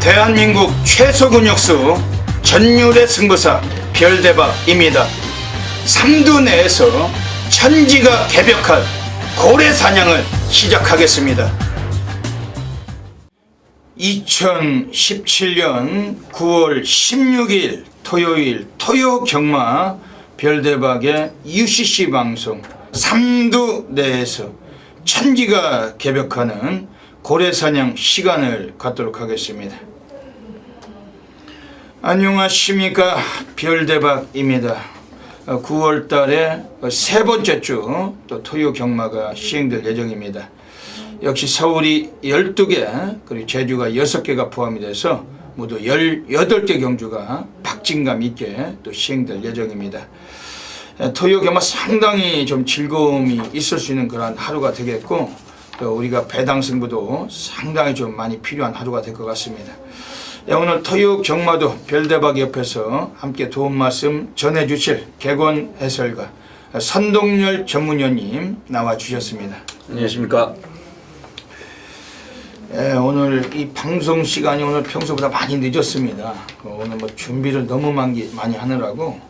대한민국 최소 근육수 전율의 승부사 별대박입니다. 삼두 내에서 천지가 개벽한 고래 사냥을 시작하겠습니다. 2017년 9월 16일 토요일 토요경마 별대박의 UCC 방송 삼두 내에서 천지가 개벽하는 고래사냥 시간을 갖도록 하겠습니다. 안녕하십니까, 별대박입니다. 9월 달에 세 번째 주 또 토요 경마가 시행될 예정입니다. 역시 서울이 12개 그리고 제주가 6개가 포함이 돼서 모두 18개 경주가 박진감 있게 또 시행될 예정입니다. 토요 경마 상당히 좀 즐거움이 있을 수 있는 그런 하루가 되겠고, 또 우리가 배당 승부도 상당히 좀 많이 필요한 하루가 될 것 같습니다. 오늘 토요 경마도 별대박 옆에서 함께 도움 말씀 전해주실 객원 해설가 선동열 전문위원님 나와주셨습니다. 안녕하십니까. 오늘 이 방송 시간이 오늘 평소보다 많이 늦었습니다. 오늘 뭐 준비를 너무 많이 하느라고,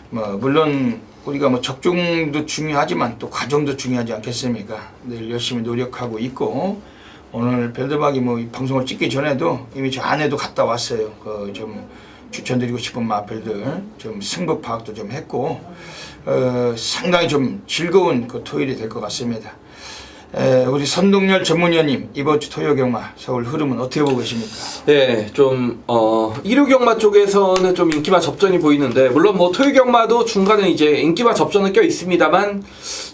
물론 우리가 적중도 중요하지만 또 과정도 중요하지 않겠습니까? 늘 열심히 노력하고 있고, 오늘 별대박이 이 방송을 찍기 전에도 이미 저 안에도 갔다 왔어요. 좀 추천드리고 싶은 마필들 좀 승부 파악도 좀 했고, 상당히 좀 즐거운 그 토요일이 될 것 같습니다. 우리 선동열 전문위원님, 이번 주 토요 경마 서울 흐름은 어떻게 보고 계십니까? 네, 좀 일요 경마 쪽에서는 좀 인기만 접전이 보이는데, 물론 토요 경마도 중간에 이제 인기만 접전은 껴 있습니다만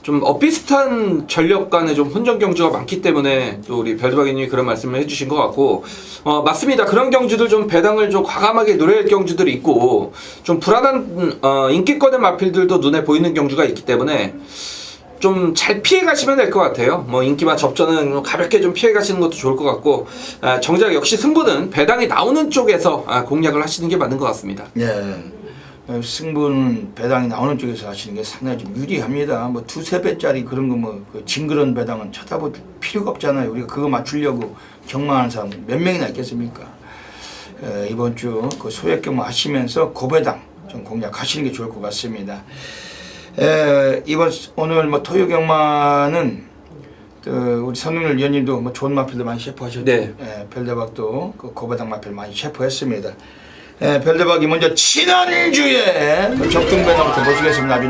좀 비슷한 전력간의 좀 혼전 경주가 많기 때문에 또 우리 별대박님이 그런 말씀을 해주신 것 같고, 맞습니다. 그런 경주들 좀 배당을 좀 과감하게 노릴 경주들이 있고, 좀 불안한 인기권의 마필들도 눈에 보이는 경주가 있기 때문에 좀 잘 피해 가시면 될 것 같아요. 인기만 접전은 가볍게 좀 피해 가시는 것도 좋을 것 같고, 정작 역시 승부는 배당이 나오는 쪽에서 공략을 하시는 게 맞는 것 같습니다. 네, 승부는 배당이 나오는 쪽에서 하시는 게 상당히 좀 유리합니다. 두세 배짜리 그런 거 그 징그러운 배당은 쳐다볼 필요가 없잖아요. 우리가 그거 맞추려고 경마하는 사람 몇 명이나 있겠습니까? 이번 주 그 소액 경마 하시면서 고배당 좀 공략하시는 게 좋을 것 같습니다. 오늘 토요 경마는 우리 선동열 위원님도 좋은 마필들 많이 셰프하셨죠. 네. 별대박도 그 고배당 마필 많이 셰프했습니다. 별대박이 먼저 지난주에 적등배당부터 보시겠습니다. 아주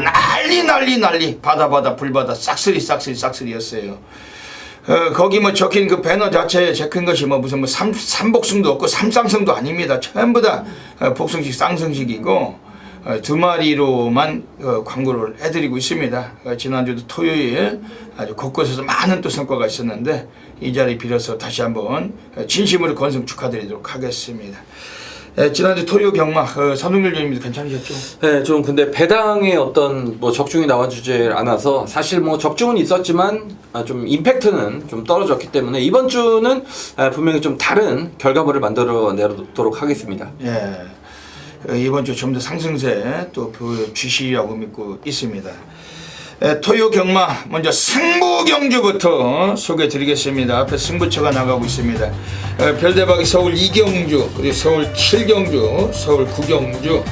난리 바다 불바다 싹쓸이였어요. 거기 적힌 그 배너 자체에 적힌 것이 무슨 삼복승도 없고 삼쌍승도 아닙니다. 전부 다 복승식 쌍승식이고, 두 마리로만 광고를 해드리고 있습니다. 지난주도 토요일 아주 곳곳에서 많은 또 성과가 있었는데, 이 자리 빌어서 다시 한번 진심으로 건승 축하드리도록 하겠습니다. 지난주 토요 경마 선동열 위원님도 괜찮으셨죠? 네, 좀 근데 배당에 어떤 적중이 나와주지 않아서 사실 적중은 있었지만 좀 임팩트는 좀 떨어졌기 때문에 이번 주는 분명히 좀 다른 결과물을 만들어 내도록 하겠습니다. 예. 이번 주 좀 더 상승세 또 보여주시라고 믿고 있습니다. 토요 경마 먼저 승부 경주부터 소개해 드리겠습니다. 앞에 승부처가 나가고 있습니다. 별대박이 서울 2경주, 그리고 서울 7경주, 서울 9경주,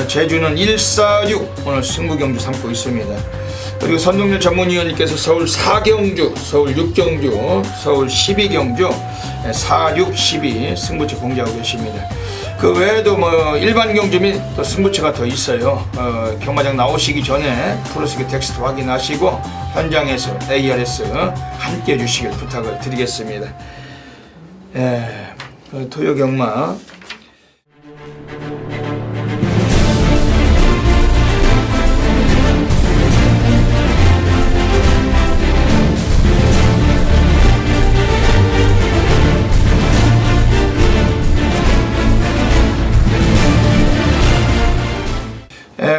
제주는 146 오늘 승부 경주 삼고 있습니다. 그리고 선동열 전문위원님께서 서울 4경주, 서울 6경주, 서울 12경주 4, 6, 12 승부처 공개하고 계십니다. 그 외에도 일반 경주 및 또 승부처가 더 있어요. 경마장 나오시기 전에 프로스기 텍스트 확인하시고 현장에서 ARS 함께 해주시길 부탁을 드리겠습니다. 토요 경마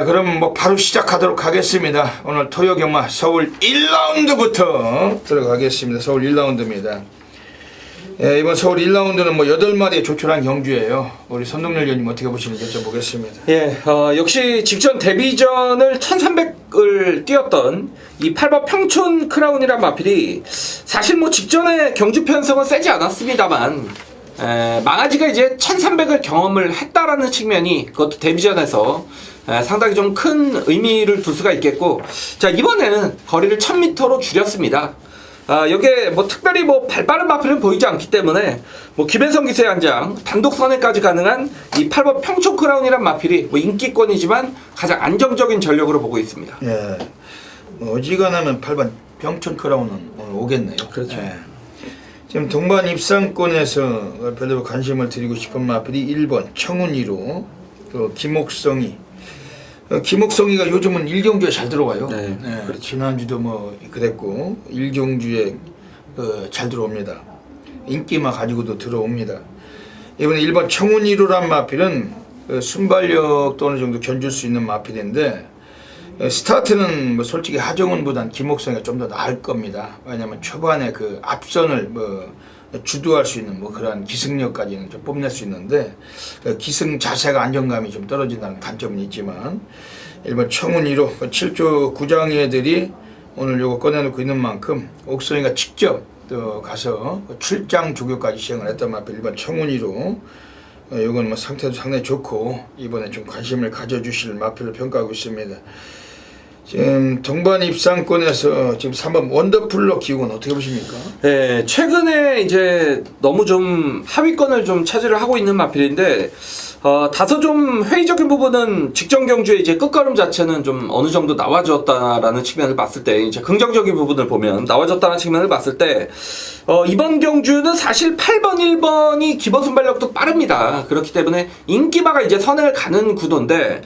그럼 바로 시작하도록 하겠습니다. 오늘 토요 경마 서울 1라운드부터 들어가겠습니다. 서울 1라운드입니다. 이번 서울 1라운드는 8마리의 조촐한 경주예요. 우리 선동열 위원님 어떻게 보시는지 여쭤보겠습니다. 역시 직전 데뷔전을 1300을 뛰었던 이 8번 평촌 크라운이란 마필이 사실 직전에 경주 편성은 세지 않았습니다만 망아지가 이제 1300을 경험을 했다라는 측면이 그것도 데뷔전에서 상당히 좀 큰 의미를 둘 수가 있겠고, 자, 이번에는 거리를 1000m로 줄였습니다. 여기에 뭐 특별히 뭐 발빠른 마필은 보이지 않기 때문에 뭐 김혜성 기수의 한 장 단독 선회까지 가능한 이 8번 평촌 크라운이란 마필이 뭐 인기권이지만 가장 안정적인 전력으로 보고 있습니다. 예. 뭐 어지간하면 8번 평촌 크라운은 오늘 오겠네요. 그렇죠. 예. 지금 동반 입상권에서 별로 관심을 드리고 싶은 마필이 1번 청운이로 그 김옥성이. 김옥성이가 요즘은 일경주에 잘 들어와요. 네, 그렇죠. 지난주도 뭐 그랬고 일경주에 잘 들어옵니다. 인기만 가지고도 들어옵니다. 이번에 1번 청운이로란 마필은 순발력도 어느 정도 견줄 수 있는 마필인데 스타트는 뭐 솔직히 하정운보단 김옥성이가 좀 더 나을 겁니다. 왜냐하면 초반에 그 앞선을 뭐 주도할 수 있는 뭐 그런 기승력까지는 좀 뽐낼 수 있는데 기승 자세가 안정감이 좀 떨어진다는 단점은 있지만 1번 청운이로 7조 구장애들이 오늘 요거 꺼내놓고 있는 만큼 옥성이가 직접 또 가서 출장 조교까지 시행을 했단 말이에요. 1번 청운이로 요건 뭐 상태도 상당히 좋고 이번에 좀 관심을 가져주실 마필로 평가하고 있습니다. 지금 동반 입상권에서 지금 3번 원더풀로 기록은 어떻게 보십니까? 네, 최근에 이제 너무 좀 하위권을 좀 차지를 하고 있는 마필인데, 다소 좀 회의적인 부분은 직전 경주의 이제 끝걸음 자체는 좀 어느 정도 나와줬다라는 측면을 봤을 때, 이제 긍정적인 부분을 보면 나와줬다는 측면을 봤을 때, 이번 경주는 사실 8번, 1번이 기본 순발력도 빠릅니다. 그렇기 때문에 인기마가 이제 선행을 가는 구도인데,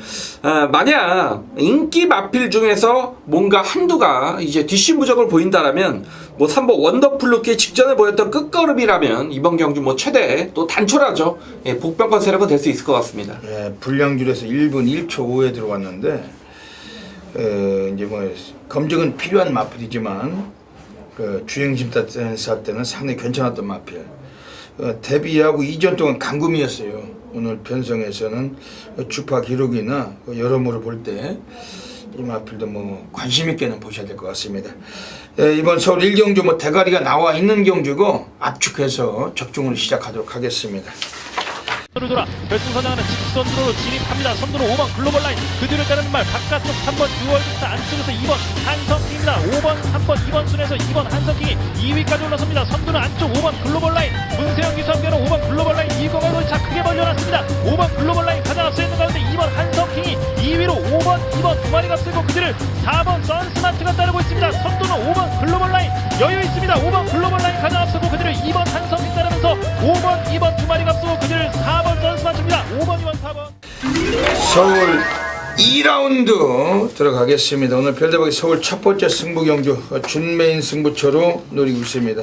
만약 인기 마필 중에서 뭔가 한두가 이제 뒷심부적을 보인다라면, 뭐 3번 원더풀루키 직전에 보였던 끝걸음이라면 이번 경주 뭐 최대 또 단초라죠. 예, 복병권 세력은 될 수 있을 것 같습니다. 예, 불량줄에서 1분 1초 5에 들어왔는데 이제 뭐 검증은 필요한 마필이지만 그 주행심사 때는 상당히 괜찮았던 마필. 데뷔하고 2전 동안 강금이었어요. 오늘 편성에서는 주파 기록이나 여러모로 볼 때 이 마필도 뭐 관심 있게는 보셔야 될 것 같습니다. 이번 서울 1경주 뭐 대가리가 나와 있는 경주고 압축해서 적중을 시작하도록 하겠습니다. 돌아 결승선장하는 직선으로 진입합니다. 선두는 5번 글로벌라인, 그 뒤를 따르는 말 바깥쪽 3번 6월부터 안쪽에서 2번 한성킹입니다. 5번 3번 2번 순에서 2번 한성킹이 2위까지 올라섭니다. 선두는 안쪽 5번 글로벌라인, 문세영 기수함께는 5번 글로벌라인 2위권을 차 크게 벌려놨습니다. 5번 글로벌라인 가장 앞서 있는 가운데 2번 한성킹이 2위로 5번 2번 두 마리가 쓰고 그 뒤를 4번 선스마트가 따르고 있습니다. 선두는 5번 글로벌라인 여유 있습니다. 5번 글로벌라인 가장 앞서고 그 뒤를 2번 한성킹 따르면서 5번 2번 두 마리가 앞서고 그 뒤를 4번 선스마트입니다. 5번 2번 4번 서울 2라운드 들어가겠습니다. 오늘 별대박이 서울 첫 번째 승부 경주 준메인 승부처로 노리고 있습니다.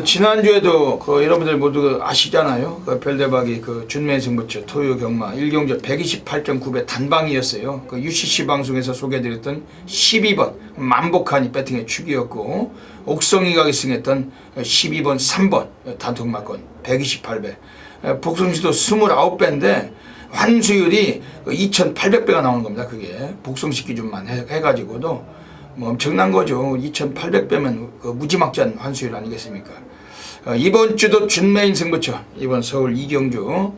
지난주에도 여러분들 모두 아시잖아요. 별대박이 준메인 승부처 토요 경마 1경주 128.9배 단방이었어요. UCC 방송에서 소개해드렸던 12번 만복하니 배팅의 축이었고, 옥성이가 기승했던 12번 3번 단통마권 128배, 복성시도 29배인데 환수율이 2,800배가 나오는 겁니다. 그게 복성시 기준만 해가지고도 뭐 엄청난 거죠. 2,800배면 무지막지한 환수율 아니겠습니까? 이번 주도 준메인 승부처, 이번 서울 2경주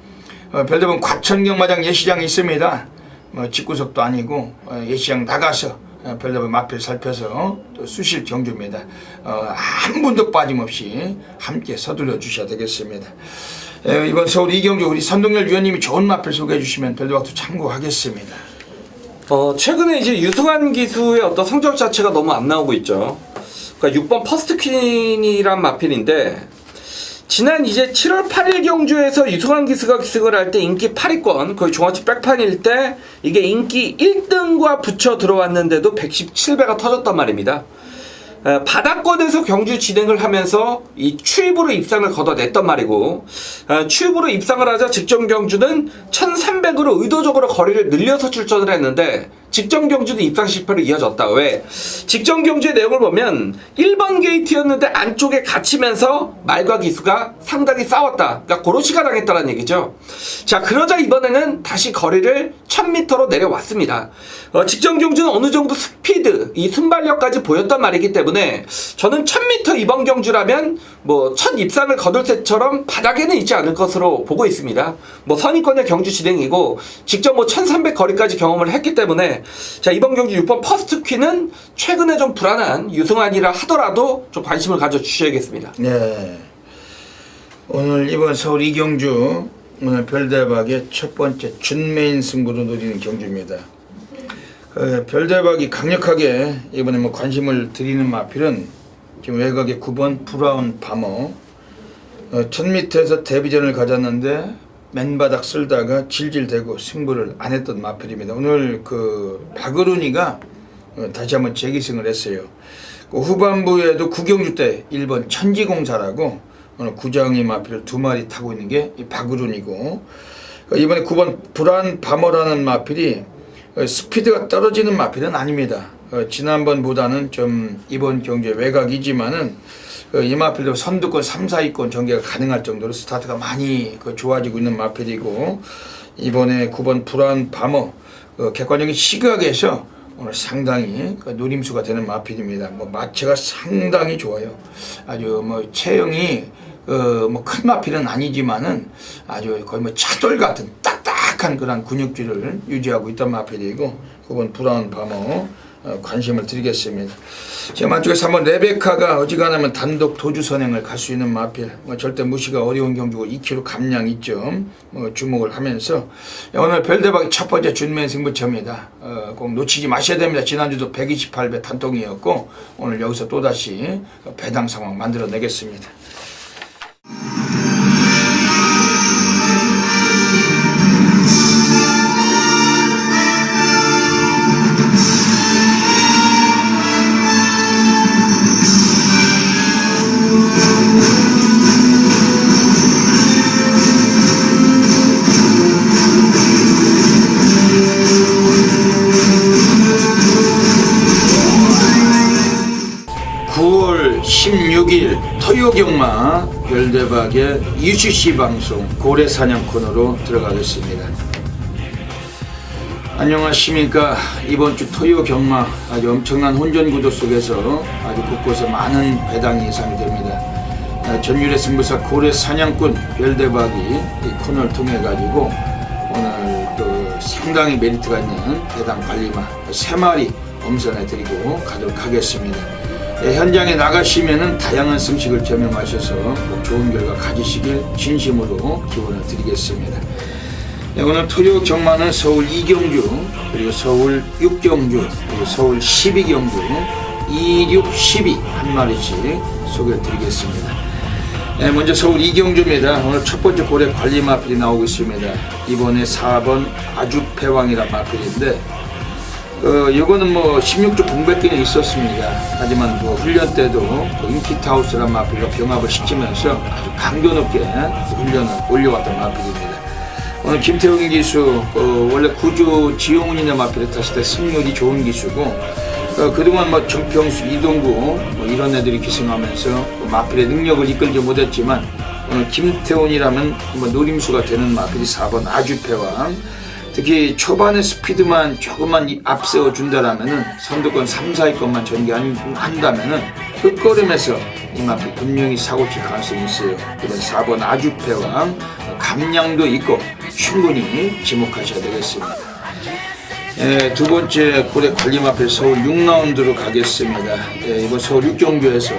별대본 과천경마장 예시장이 있습니다. 뭐 집구석도 아니고 예시장 나가서 별대본 마필 살펴서 또 수실 경주입니다. 한 분도 빠짐없이 함께 서둘러 주셔야 되겠습니다. 이번 서울 2경주 우리 선동열 위원님이 좋은 마필 소개해 주시면 별대박도 참고하겠습니다. 최근에 이제 유승환 기수의 어떤 성적 자체가 너무 안 나오고 있죠. 그러니까 6번 퍼스트 퀸이란 마필인데, 지난 이제 7월 8일 경주에서 유승환 기수가 기승을 할 때 인기 8위권, 거의 종합치 백판일 때 이게 인기 1등과 붙여 들어왔는데도 117배가 터졌단 말입니다. 바닥권에서 경주 진행을 하면서 이 추입으로 입상을 걷어냈단 말이고, 추입으로 입상을 하자 직전 경주는 1300으로 의도적으로 거리를 늘려서 출전을 했는데 직전 경주도 입상 실패로 이어졌다. 왜? 직전 경주의 내용을 보면 1번 게이트였는데 안쪽에 갇히면서 말과 기수가 상당히 싸웠다. 그러니까 고로시가 당했다는 얘기죠. 자, 그러자 이번에는 다시 거리를 1000m로 내려왔습니다. 직전 경주는 어느 정도 스피드, 이 순발력까지 보였단 말이기 때문에 저는 1000m 이번 경주라면 뭐 첫 입상을 거둘 때처럼 바닥에는 있지 않을 것으로 보고 있습니다. 뭐 선입권의 경주 진행이고 직접 뭐 1300 거리까지 경험을 했기 때문에 자, 이번 경주 6번 퍼스트 퀸은 최근에 좀 불안한 유승환이라 하더라도 좀 관심을 가져주셔야겠습니다. 네. 오늘 이번 서울 이경주 오늘 별대박의 첫 번째 준메인 승부로 노리는 경주입니다. 별대박이 강력하게 이번에 뭐 관심을 드리는 마필은 지금 외곽의 9번 브라운 바머 1000m에서 데뷔전을 가졌는데 맨바닥 쓸다가 질질대고 승부를 안 했던 마필입니다. 오늘 그 박으룬이가 다시 한번 재기승을 했어요. 그 후반부에도 구경주 때 1번 천지공사라고 오늘 구장이 마필을 2마리 타고 있는 게 이 박으룬이고, 이번에 9번 브라운 바머라는 마필이 스피드가 떨어지는 마필은 아닙니다. 지난번보다는 좀 이번 경주의 외곽이지만은 이 마필도 선두권 3, 4위권 전개가 가능할 정도로 스타트가 많이 좋아지고 있는 마필이고, 이번에 9번 브라운 바머 객관적인 시각에서 오늘 상당히 노림수가 되는 마필입니다. 뭐 마체가 상당히 좋아요. 아주 뭐 체형이 뭐 큰 마필은 아니지만은 아주 거의 뭐 차돌 같은 딱딱한 그런 근육질을 유지하고 있던 마필이고, 9번 브라운 바머 관심을 드리겠습니다. 지금 안쪽에서 한번 레베카가 어지간하면 단독 도주 선행을 갈 수 있는 마필, 뭐 절대 무시가 어려운 경주고 2kg 감량 있죠. 주목을 하면서 오늘 별대박의 첫 번째 준메인 승부처입니다. 꼭 놓치지 마셔야 됩니다. 지난주도 128배 단통이었고 오늘 여기서 또다시 배당 상황 만들어내겠습니다. 토요경마 별대박의 UCC 방송 고래사냥 코너로 들어가겠습니다. 안녕하십니까. 이번주 토요경마 아주 엄청난 혼전구도 속에서 아주 곳곳에 많은 배당이 예상이 됩니다. 전율의 승부사 고래사냥꾼 별대박이 이 코너를 통해 가지고 오늘 또 상당히 메리트가 있는 배당 관리마 3마리 엄선해 드리고 가도록 하겠습니다. 현장에 나가시면은 다양한 승식을 점용하셔서 꼭 좋은 결과 가지시길 진심으로 기원을 드리겠습니다. 오늘 토요 경마는 서울 2경주, 그리고 서울 6경주, 그리고 서울 12경주 2, 6, 12 한 마리씩 소개해 드리겠습니다. 먼저 서울 2경주입니다. 오늘 첫 번째 고래 관리 마필이 나오고 있습니다. 이번에 4번 아주패왕이란 마필인데 이거는 뭐 16주 공백기는 있었습니다. 하지만 뭐 훈련 때도 인키타우스란 마필과 병합을 시키면서 아주 강도 높게 훈련을 올려왔던 마필입니다. 오늘 김태웅 기수 원래 구주 지용훈이네 마필을 탔을 때 승률이 좋은 기수고, 그동안 뭐 정평수, 이동구 뭐 이런 애들이 기승하면서 마필의 능력을 이끌지 못했지만 오늘 김태훈이라면 뭐 노림수가 되는 마필이 4번 아주패왕. 특히 초반에 스피드만 조금만 앞세워 준다라면은 선두권 3, 4위권만 전개한다면은 끝걸음에서 이 마필 분명히 사고칠 가능성이 있어요. 이번 4번 아주패왕 감량도 있고 충분히 지목하셔야 되겠습니다. 두 번째 고래 관리 마필 서울 6라운드로 가겠습니다. 이번 서울 6경주에서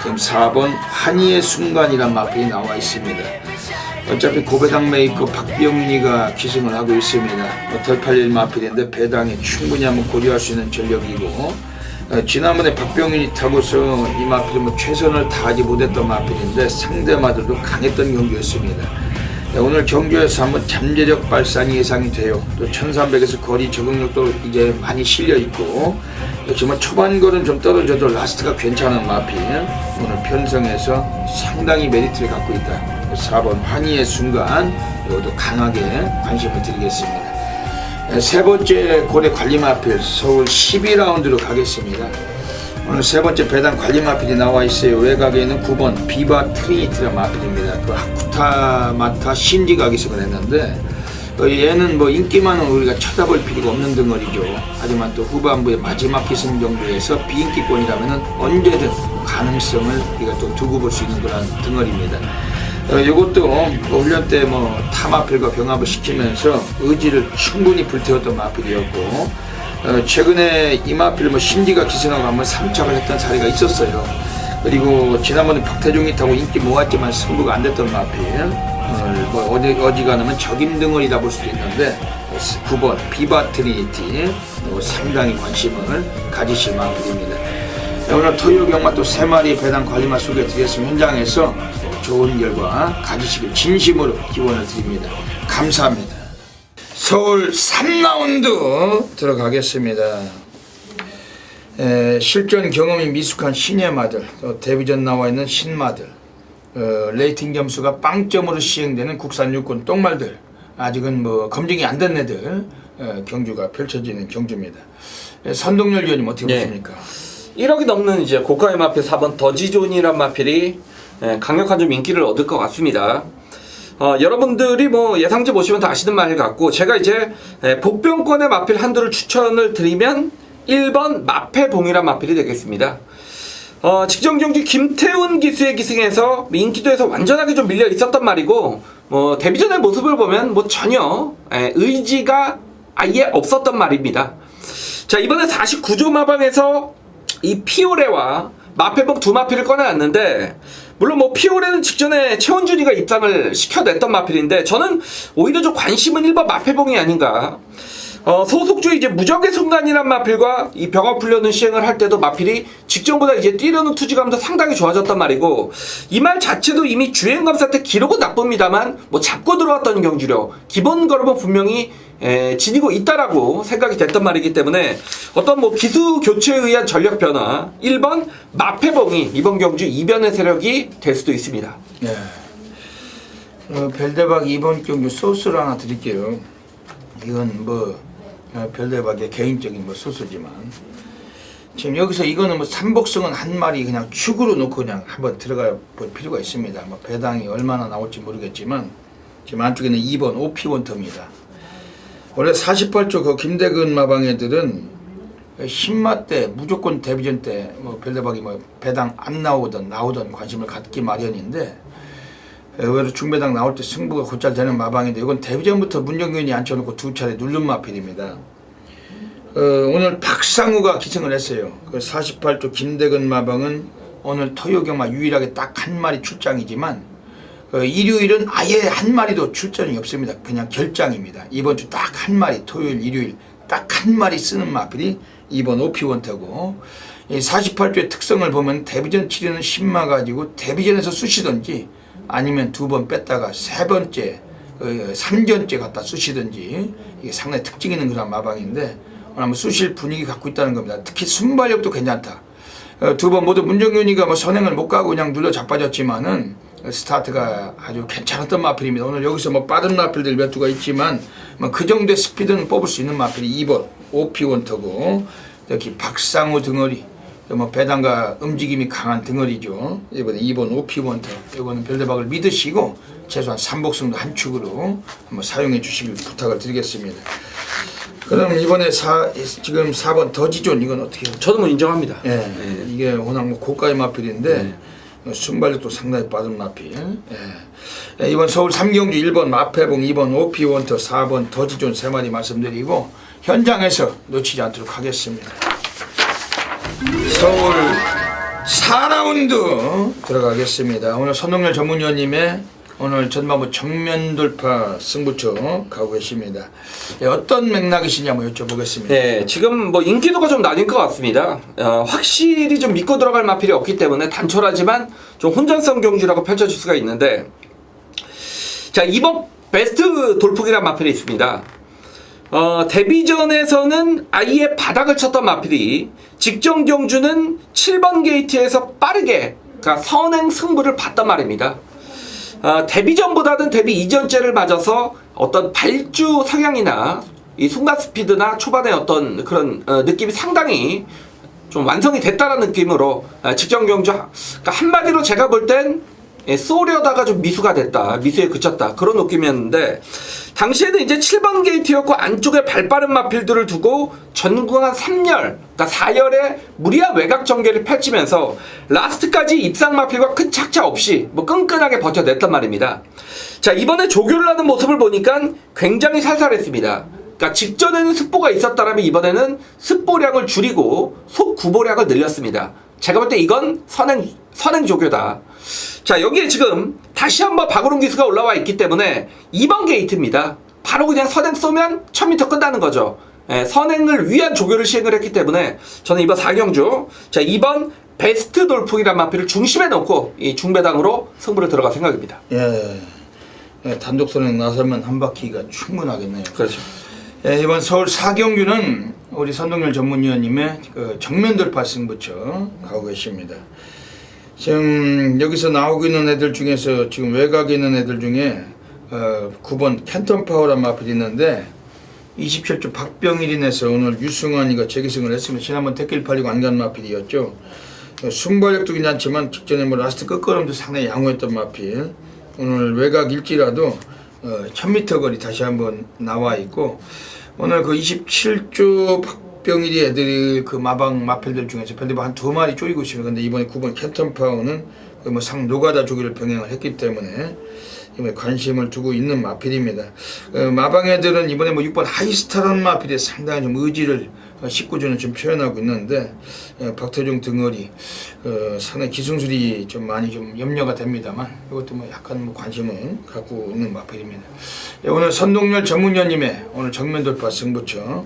지금 4번 환희의 순간이란 마필이 나와 있습니다. 어차피 고배당 메이커 박병윤이가 기승을 하고 있습니다. 덜팔릴 마필인데 배당에 충분히 한번 고려할 수 있는 전력이고, 지난번에 박병윤이 타고서 이 마필은 뭐 최선을 다하지 못했던 마필인데 상대마들도 강했던 경주였습니다. 오늘 경주에서 한번 잠재력 발산이 예상이 돼요. 또 1300에서 거리 적응력도 이제 많이 실려 있고, 역시 뭐 초반 거는 좀 떨어져도 라스트가 괜찮은 마필, 오늘 편성에서 상당히 메리트를 갖고 있다. 4번 환희의 순간 이것도 강하게 관심을 드리겠습니다. 세 번째 고래 관리마필 서울 12라운드로 가겠습니다. 오늘 세 번째 배당 관리마필이 나와 있어요. 외곽에 있는 9번 비바 트리니티라는 마필입니다. 그 하쿠타마타 신지가 기승을 했는데 얘는 뭐 인기만은 우리가 쳐다볼 필요가 없는 덩어리죠. 하지만 또 후반부의 마지막 기승 정도에서 비인기권이라면 언제든 가능성을 우리가 또 두고 볼 수 있는 그런 덩어리입니다. 이것도 훈련 때 뭐 타마필과 병합을 시키면서 의지를 충분히 불태웠던 마필이었고 최근에 이 마필 뭐 신지가 기승하고 한번 3착을 했던 사례가 있었어요. 그리고 지난번에 박태종이 타고 인기 모았지만 승부가 안 됐던 마필 오늘 뭐 어지간하면 적임덩어리다 볼 수도 있는데 9번 비바 트리니티 상당히 관심을 가지실 마필입니다. 오늘 토요 경마 또 3마리 배당 관리마 소개해드리겠습니다. 현장에서 좋은 결과 가지시길 진심으로 기원을 드립니다. 감사합니다. 서울 3라운드 들어가겠습니다. 실전 경험이 미숙한 신의 마들, 또 데뷔전 나와 있는 신마들, 레이팅 점수가 빵점으로 시행되는 국산 육군 똥말들, 아직은 뭐 검증이 안 된 애들 경주가 펼쳐지는 경주입니다. 선동열 위원님 어떻게 보십니까? 1억이 넘는 이제 고가의 마필 4번 더지존이란 마필이 강력한 좀 인기를 얻을 것 같습니다. 여러분들이 뭐 예상지 보시면 다 아시는 말 같고, 제가 이제 복병권의 마필 한두를 추천을 드리면 1번 마패봉이란 마필이 되겠습니다. 직전 경기 김태훈 기수의 기승에서 인기도에서 완전하게 좀 밀려 있었단 말이고, 뭐 데뷔전의 모습을 보면 뭐 전혀 의지가 아예 없었단 말입니다. 자, 이번에 49조 마방에서 이 피오레와 마패봉 두 마필을 꺼내놨는데, 물론 뭐 피오레는 직전에 최원준이가 입상을 시켜냈던 마필인데, 저는 오히려 좀 관심은 1번 마패봉이 아닌가. 소속주 이제 무적의 순간이란 마필과 이 병합 훈련을 시행을 할 때도 마필이 직전보다 이제 뛰려는 투지감도 상당히 좋아졌단 말이고, 이 말 자체도 이미 주행 감사 때 기록은 나쁩니다만 뭐 잡고 들어왔던 경주력, 기본 걸음은 분명히 지니고 있다라고 생각이 됐던 말이기 때문에 어떤 뭐 기수 교체에 의한 전력 변화 1번 마패봉이 이번 경주 이변의 세력이 될 수도 있습니다. 네. 별대박 이번 경주 소스를 하나 드릴게요. 이건 뭐 별대박의 개인적인 뭐 소스지만, 지금 여기서 이거는 뭐 삼복성은 한 마리 그냥 축으로 놓고 그냥 한번 들어가 볼 필요가 있습니다. 뭐 배당이 얼마나 나올지 모르겠지만 지금 안쪽에는 2번 오피원터입니다. 원래 48조 그 김대근 마방 애들은 신마 때 무조건 데뷔전 때 뭐 별대박이 뭐 배당 안 나오던 관심을 갖기 마련인데, 의외로 중배당 나올 때 승부가 곧잘 되는 마방인데, 이건 데뷔전부터 문정균이 앉혀놓고 두 차례 누른 마필입니다. 오늘 박상우가 기승을 했어요. 그 48조 김대근 마방은 오늘 토요경마 유일하게 딱 한 마리 출장이지만 일요일은 아예 한 마리도 출전이 없습니다. 그냥 결장입니다. 이번 주 딱 한 마리, 토요일 일요일 딱 한 마리 쓰는 마필이 이번 오피원터고, 48조의 특성을 보면 데뷔전 치르는 신마 가지고 데뷔전에서 쑤시든지 아니면 두 번 뺐다가 세 번째 3전째 갖다 쑤시든지, 이게 상당히 특징 있는 그런 마방인데 오늘 한번 쑤실 분위기 갖고 있다는 겁니다. 특히 순발력도 괜찮다. 두 번 모두 문정균이가 뭐 선행을 못 가고 그냥 눌러 자빠졌지만은 스타트가 아주 괜찮았던 마필입니다. 오늘 여기서 뭐 빠른 마필들 몇 두가 있지만 뭐 그 정도의 스피드는 뽑을 수 있는 마필이 2번 오피원터고, 여기 박상우 등어리, 뭐 배당과 움직임이 강한 등어리죠. 이번에 2번 오피원터, 이거는 별대박을 믿으시고 최소한 삼복성도 한 축으로 한번 사용해 주시길 부탁을 드리겠습니다. 그럼 이번에 지금 4번 더지존, 이건 어떻게 해요? 저도 뭐 인정합니다. 예, 이게 워낙 뭐 고가의 마필인데 순발력도 상당히 빠른 마필. 예. 이번 서울 3경주 1번 마패봉, 2번 오피원터, 4번 더지존 3마리 말씀드리고 현장에서 놓치지 않도록 하겠습니다. 서울 4라운드 들어가겠습니다. 오늘 선동열 전문위원님의 오늘 전반부 정면 돌파 승부처 가고 계십니다. 예, 어떤 맥락이시냐 한번 여쭤보겠습니다. 네, 지금 뭐 인기도가 좀 나뉠 것 같습니다. 확실히 좀 믿고 들어갈 마필이 없기 때문에 단촐하지만 좀 혼전성 경주라고 펼쳐질 수가 있는데, 자, 이번 베스트 돌풍이라는 마필이 있습니다. 데뷔전에서는 아예 바닥을 쳤던 마필이 직전 경주는 7번 게이트에서 빠르게, 그러니까 선행 승부를 봤단 말입니다. 데뷔전보다는 데뷔 이전째를 맞아서 어떤 발주 성향이나 이 순간 스피드나 초반의 어떤 그런 느낌이 상당히 좀 완성이 됐다라는 느낌으로 직전 경주, 그러니까 한마디로 제가 볼 땐 쏘려다가 좀 미수가 됐다, 미수에 그쳤다, 그런 느낌이었는데, 당시에는 이제 7번 게이트였고 안쪽에 발빠른 마필들을 두고 전국한 3열, 그러니까 4열에 무리한 외곽 전개를 펼치면서 라스트까지 입상 마필과 큰 착차 없이 뭐 끈끈하게 버텨냈단 말입니다. 자, 이번에 조교를 하는 모습을 보니까 굉장히 살살했습니다. 그러니까 직전에는 습보가 있었다면 이번에는 습보량을 줄이고 속구보량을 늘렸습니다. 제가 볼 때 이건 선행 조교다. 자, 여기에 지금 다시 한번 박우름 기수가 올라와 있기 때문에 2번 게이트입니다. 바로 그냥 선행 쏘면 1000m 끝나는 거죠. 선행을 위한 조교를 시행을 했기 때문에 저는 이번 4경주, 자, 2번 베스트 돌풍이란 마필을 중심에 놓고 이 중배당으로 승부를 들어갈 생각입니다. 예, 단독 선행 나서면 한 바퀴가 충분하겠네요. 그렇죠. 이번 서울 4경주는 우리 선동열 전문위원님의 그 정면 돌파 승부처 가고 계십니다. 지금 여기서 나오고 있는 애들 중에서 지금 외곽에 있는 애들 중에 9번 캔턴 파워란 마필이 있는데 27조 박병일인에서 오늘 유승환이가 재기승을 했습니다. 지난번 태길 팔리고 안간 마필이었죠. 순발력도 괜찮지만 직전에 뭐 라스트 끝걸음도 상당히 양호했던 마필. 오늘 외곽일지라도 1000m 거리 다시 한번 나와 있고, 오늘 그 27조 박병일이 애들이 그 마방 마필들 중에서 별로 한 2마리 쪼이고 있습니다. 근데 이번에 9번 캔턴 파워는 뭐 상 노가다 조기를 병행을 했기 때문에 이번에 관심을 두고 있는 마필입니다. 마방 애들은 이번에 뭐 6번 하이스타라는 마필에 상당히 좀 의지를 19조는 좀 표현하고 있는데, 박태종 등어리 상당히 기승술이 좀 많이 좀 염려가 됩니다만 이것도 뭐 약간 뭐 관심을 갖고 있는 마필입니다. 오늘 선동열 전문위원님의 오늘 정면 돌파 승부처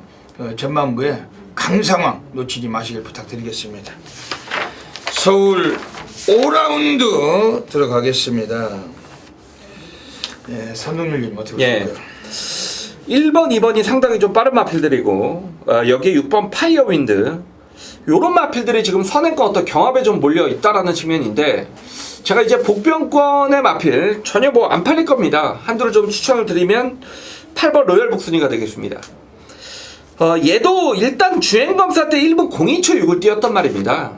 전반부에 강상황 놓치지 마시길 부탁드리겠습니다. 서울 5라운드 들어가겠습니다. 선동열님 어떻게 보십니까? 1번, 2번이 상당히 좀 빠른 마필들이고, 여기에 6번 파이어윈드, 요런 마필들이 지금 선행권 어떤 경합에 좀 몰려 있다라는 측면인데, 제가 이제 복병권의 마필 전혀 뭐 안 팔릴 겁니다. 한두를 좀 추천을 드리면 8번 로열 복순이가 되겠습니다. 얘도 일단 주행검사 때 1분 02초 6을 뛰었단 말입니다.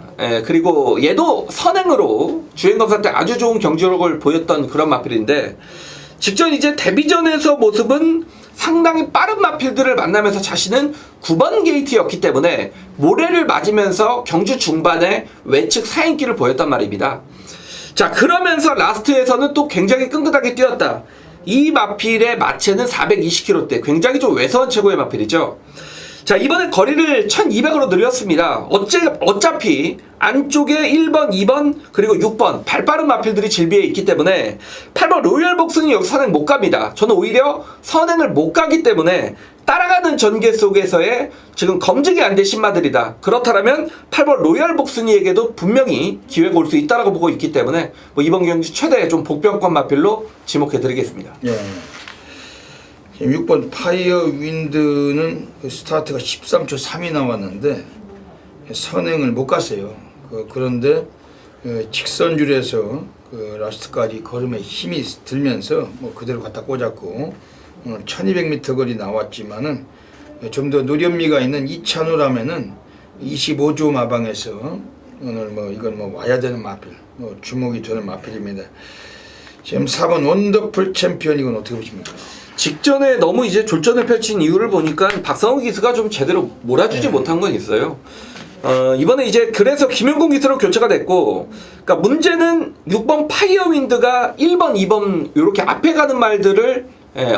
그리고 얘도 선행으로 주행검사 때 아주 좋은 경주력을 보였던 그런 마필인데, 직전 이제 데뷔전에서 모습은 상당히 빠른 마필들을 만나면서 자신은 9번 게이트였기 때문에 모래를 맞으면서 경주 중반에 외측 사인기를 보였단 말입니다. 자, 그러면서 라스트에서는 또 굉장히 끈끈하게 뛰었다. 이 마필의 마체는 420km대, 굉장히 좀 외선 최고의 마필이죠. 자, 이번에 거리를 1200으로 늘렸습니다. 어차피 안쪽에 1번, 2번, 그리고 6번 발빠른 마필들이 질비해 있기 때문에 8번 로열 복순이 여기 선행 못 갑니다. 저는 오히려 선행을 못 가기 때문에 따라가는 전개 속에서의 지금 검증이 안 된 신마들이다. 그렇다면 8번 로열 복순이에게도 분명히 기회가 올 수 있다라고 보고 있기 때문에 뭐 이번 경기 최대 좀 복병권 마필로 지목해 드리겠습니다. 예. 지금 6번 파이어 윈드는 스타트가 13초 3이 나왔는데 선행을 못 갔어요. 그런데 직선줄에서 라스트까지 걸음에 힘이 들면서 뭐 그대로 갖다 꽂았고, 1200m 거리 나왔지만은 좀 더 노련미가 있는 이찬우라면은 25조 마방에서 오늘 뭐 이건 뭐 와야 되는 마필, 뭐 주목이 되는 마필입니다. 지금 4번 원더풀 챔피언, 이건 어떻게 보십니까? 직전에 너무 이제 졸전을 펼친 이유를 보니까 박성우 기수가 좀 제대로 몰아주지 못한 건 있어요. 이번에 이제 그래서 김용곤 기수로 교체가 됐고, 그러니까 문제는 6번 파이어윈드가 1번, 2번 이렇게 앞에 가는 말들을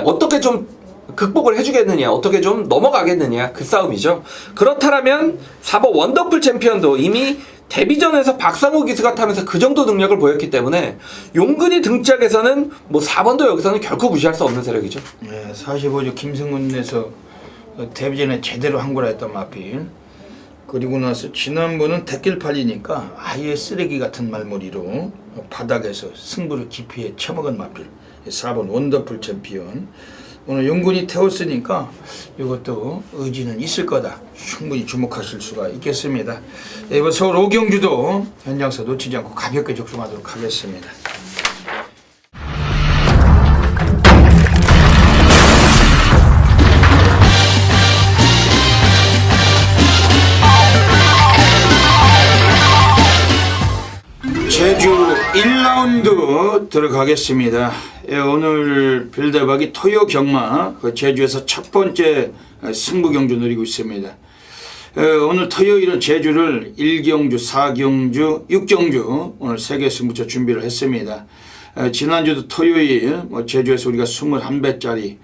어떻게 좀 극복을 해주겠느냐, 어떻게 좀 넘어가겠느냐, 그 싸움이죠. 그렇다면 4번 원더풀 챔피언도 이미 데뷔전에서 박상우 기수가 타면서 그 정도 능력을 보였기 때문에 용근이 등짝에서는 뭐 4번도 여기서는 결코 무시할 수 없는 세력이죠. 45조 김승훈에서 데뷔전에 제대로 한 거라 했던 마필. 그리고 나서 지난번은 대길 팔리니까 아예 쓰레기 같은 말머리로 바닥에서 승부를 기피해 쳐먹은 마필. 4번 원더풀 챔피언. 오늘 용군이 태웠으니까 이것도 의지는 있을 거다. 충분히 주목하실 수가 있겠습니다. 이번 서울 5경주도 현장에서 놓치지 않고 가볍게 접종하도록 하겠습니다. 제주 1라운드 들어가겠습니다. 예, 오늘 별대박이 토요 경마 제주에서 첫 번째 승부 경주 누리고 있습니다. 오늘 토요일은 제주를 1경주, 4경주, 6경주 오늘 3개 승부처 준비를 했습니다. 지난주도 토요일 제주에서 우리가 21배짜리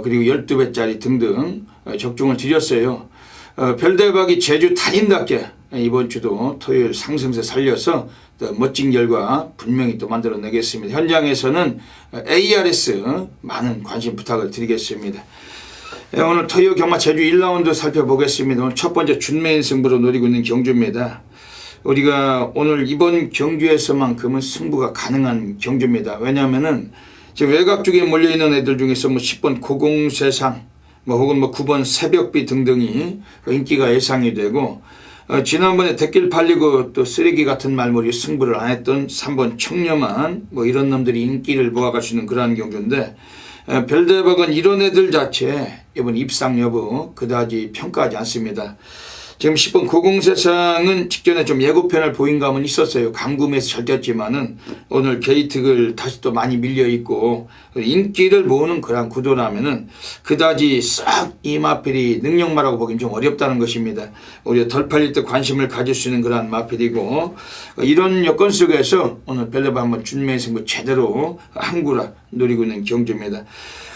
그리고 12배짜리 등등 적중을 드렸어요. 별대박이 제주 달인답게 이번 주도 토요일 상승세 살려서 또 멋진 결과 분명히 또 만들어내겠습니다. 현장에서는 ARS 많은 관심 부탁을 드리겠습니다. 오늘 토요 경마 제주 1라운드 살펴보겠습니다. 오늘 첫 번째 준메인 승부로 노리고 있는 경주입니다. 우리가 오늘 이번 경주에서만큼은 승부가 가능한 경주입니다. 왜냐하면은 지금 외곽 쪽에 몰려있는 애들 중에서 10번 고공세상 혹은 9번 새벽비 등등이 인기가 예상이 되고 지난번에 댓글 팔리고 또 쓰레기 같은 말머리 승부를 안 했던 3번 청렴한 이런 놈들이 인기를 모아갈 수 있는 그러한 경주인데 별대박은 이런 애들 자체 이번 입상 여부 그다지 평가하지 않습니다. 지금 10번 고공세상은 직전에 좀 예고편을 보인 감은 있었어요. 강금에서 잘 뛰었지만은 오늘 게이트를 다시 또 많이 밀려있고 인기를 모으는 그런 구도라면은 그다지 싹 이 마필이 능력마라고 보기엔 좀 어렵다는 것입니다. 우리가 덜 팔릴 때 관심을 가질 수 있는 그런 마필이고 이런 여건 속에서 오늘 별대박 한번 준메인 승부 제대로 항구라 누리고 있는 경주입니다.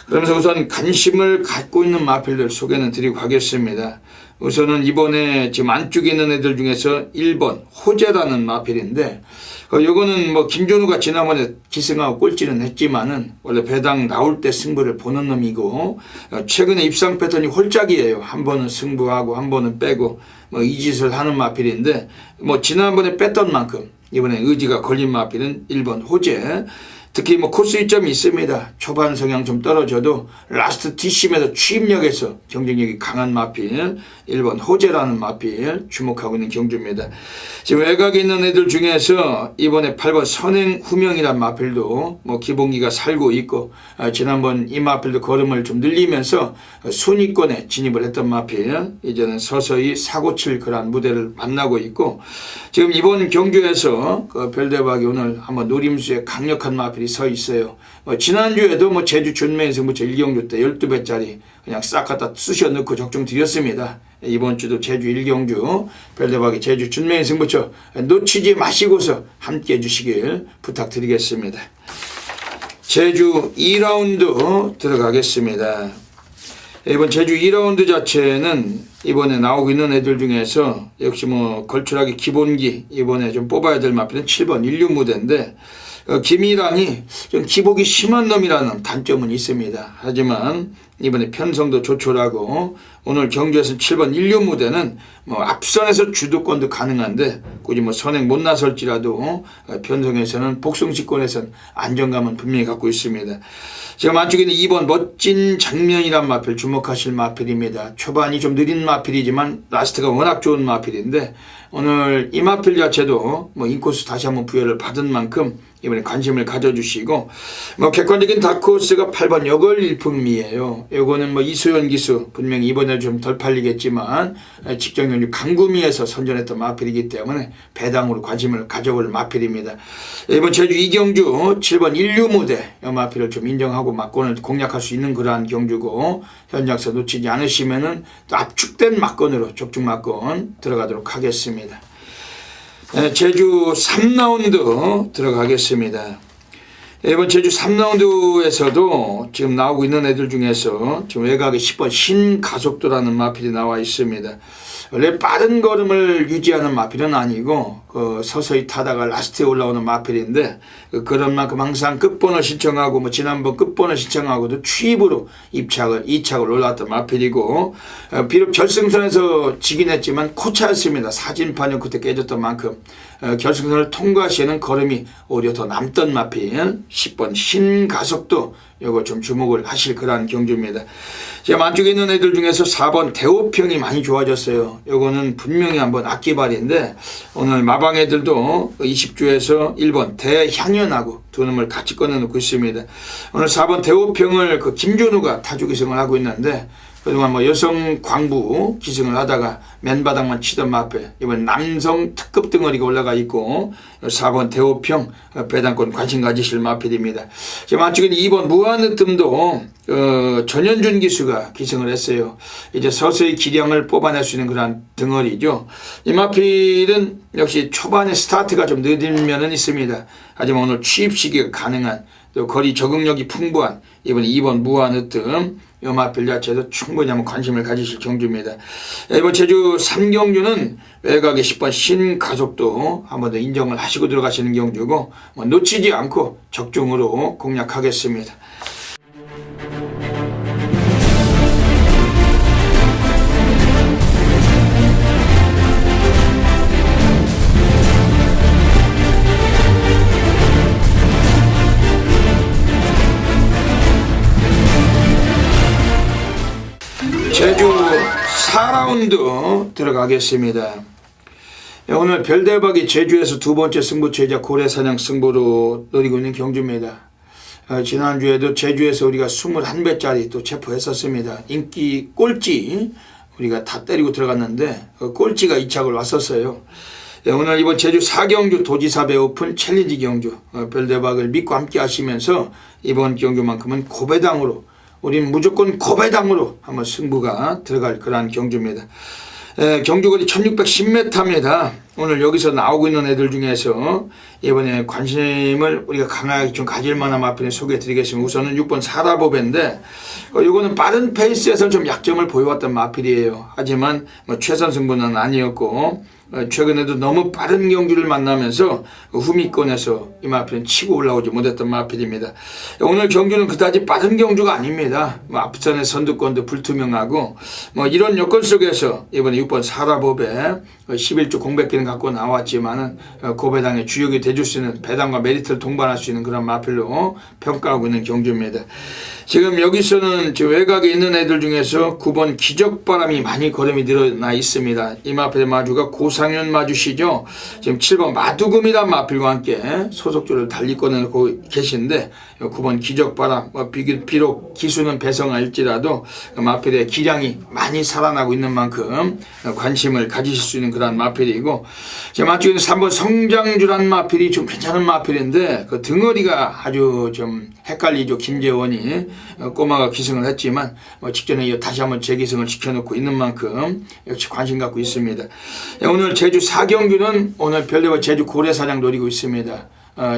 그러면서 우선 관심을 갖고 있는 마필들 소개는 드리고 가겠습니다. 우선은 이번에 지금 안쪽에 있는 애들 중에서 1번 호재라는 마필인데 요거는 김준우가 지난번에 기승하고 꼴찌는 했지만은 원래 배당 나올 때 승부를 보는 놈이고 최근에 입상 패턴이 홀짝이에요. 한 번은 승부하고 한 번은 빼고 이 짓을 하는 마필인데 지난번에 뺐던 만큼 이번에 의지가 걸린 마필은 1번 호재. 특히 코스 이점이 있습니다. 초반 성향 좀 떨어져도 라스트 뒷심에서 추임력에서 경쟁력이 강한 마필 1번 호재라는 마필 주목하고 있는 경주입니다. 지금 외곽에 있는 애들 중에서 이번에 8번 선행후명이라는 마필도 기본기가 살고 있고 지난번 이 마필도 걸음을 좀 늘리면서 순위권에 진입을 했던 마필 이제는 서서히 사고칠 그러한 무대를 만나고 있고 지금 이번 경주에서 별대박이 오늘 한번 노림수에 강력한 마필 서 있어요. 지난주에도 제주 준메인 승부처 1경주 때 12배짜리 그냥 싹 갖다 쑤셔 넣고 적중 드렸습니다. 이번 주도 제주 1경주 별대박이 제주 준메인 승부처 놓치지 마시고서 함께 해주시길 부탁드리겠습니다. 제주 2라운드 들어가겠습니다. 이번 제주 2라운드 자체는 이번에 나오고 있는 애들 중에서 역시 걸출하게 기본기 이번에 좀 뽑아야 될 마필은 7번 인류무대인데 김이란이 좀 기복이 심한 놈이라는 단점은 있습니다. 하지만 이번에 편성도 조촐하고 오늘 경주에서는 7번 인류무대는 앞선에서 주도권도 가능한데 굳이 선행 못 나설지라도 편성에서는 복승식권에서는 안정감은 분명히 갖고 있습니다. 지금 안쪽에 있는 2번 멋진 장면이란 마필 주목하실 마필입니다. 초반이 좀 느린 마필이지만 라스트가 워낙 좋은 마필인데 오늘 이 마필 자체도 인코스 다시 한번 부여를 받은 만큼 이번에 관심을 가져주시고 객관적인 다크호스가 8번 여걸일품이에요. 요거는 이수연 기수 분명히 이번에 좀 덜 팔리겠지만 직전 경주 강구미에서 선전했던 마필이기 때문에 배당으로 관심을 가져볼 마필입니다. 이번 제주 2경주 7번 인류무대 이 마필을 좀 인정하고 막권을 공략할 수 있는 그러한 경주고 현장에서 놓치지 않으시면은 또 압축된 막권으로 적중 막권 들어가도록 하겠습니다. 제주 3라운드 들어가겠습니다. 이번 제주 3라운드에서도 지금 나오고 있는 애들 중에서 지금 외곽에 10번 신가속도라는 마필이 나와 있습니다. 원래 빠른 걸음을 유지하는 마필은 아니고 서서히 타다가 라스트에 올라오는 마필인데 그런 만큼 항상 끝번호 신청하고 지난번 끝번호 신청하고도 추입으로 2착을 올라왔던 마필이고 비록 결승선에서 지긴 했지만 코차였습니다. 사진판이 그때 깨졌던 만큼 결승선을 통과 시에는 걸음이 오히려 더 남던 마필 10번 신가속도 요거 좀 주목을 하실 그러한 경주입니다. 지금 안쪽에 있는 애들 중에서 4번 대호평이 많이 좋아졌어요. 요거는 분명히 한번 악기발인데 오늘 마방 애들도 20주에서 1번 대향연하고 두 놈을 같이 꺼내놓고 있습니다. 오늘 4번 대호평을 김준우가 타주기승을 하고 있는데 그동안 뭐 여성 광부 기승을 하다가 맨바닥만 치던 마필, 이번 남성 특급 등어리가 올라가 있고 4번 대호평 배당권 관심 가지실 마필입니다. 지금 안쪽에 2번 무한으뜸도 전현준 기수가 기승을 했어요. 이제 서서히 기량을 뽑아낼 수 있는 그런 등어리죠. 이 마필은 역시 초반에 스타트가 좀 늦은 면은 있습니다. 하지만 오늘 취입 시기가 가능한, 또 거리 적응력이 풍부한 이번 2번 무한으뜸 이 마필 자체도 충분히 한번 관심을 가지실 경주입니다. 이번 제주 3경주는 외곽의 10번 신가속도 한번 더 인정을 하시고 들어가시는 경주고, 뭐 놓치지 않고 적중으로 공략하겠습니다. 제주 4라운드 들어가겠습니다. 오늘 별대박이 제주에서 두 번째 승부처이자 고래사냥 승부로 노리고 있는 경주입니다. 지난주에도 제주에서 우리가 21배짜리 또 체포했었습니다. 인기 꼴찌 우리가 다 때리고 들어갔는데 꼴찌가 2착을 왔었어요. 오늘 이번 제주 4경주 도지사배 오픈 챌린지 경주 별대박을 믿고 함께 하시면서 이번 경주만큼은 고배당으로, 우린 무조건 고배당으로 한번 승부가 들어갈 그러한 경주입니다. 경주거리 1610m입니다. 오늘 여기서 나오고 있는 애들 중에서 이번에 관심을 우리가 강하게 좀 가질 만한 마필을 소개해 드리겠습니다. 우선은 6번 사라보배인데 이거는 빠른 페이스에서 좀 약점을 보여왔던 마필이에요. 하지만 뭐 최선 승부는 아니었고 최근에도 너무 빠른 경주를 만나면서 후미권에서 이 마필은 치고 올라오지 못했던 마필입니다. 오늘 경주는 그다지 빠른 경주가 아닙니다. 뭐 앞선의 선두권도 불투명하고 뭐 이런 여건 속에서 이번에 6번 사라보배 11주 공백기는 갖고 나왔지만은 고배당의 주역이 돼줄 수 있는 배당과 메리트를 동반할 수 있는 그런 마필로 평가하고 있는 경주입니다. 지금 여기서는 외곽에 있는 애들 중에서 9번 기적바람이 많이 걸음이 늘어나 있습니다. 이 마필의 마주가 고상현 마주시죠. 지금 7번 마두금이란 마필과 함께 소속주를 달리 꺼내놓고 계신데 9번 기적바람 비록 기수는 배성할지라도 마필의 기량이 많이 살아나고 있는 만큼 관심을 가지실 수 있는 그런 마필이고, 지금 안쪽에 있는 3번 성장주란 마필이 좀 괜찮은 마필인데 그 등어리가 아주 좀 헷갈리죠. 김재원이 꼬마가 기승을 했지만 직전에 다시 한번 재기승을 시켜놓고 있는 만큼 역시 관심 갖고 있습니다. 오늘 제주 4경주는 오늘 별대박 제주 고래사냥 노리고 있습니다.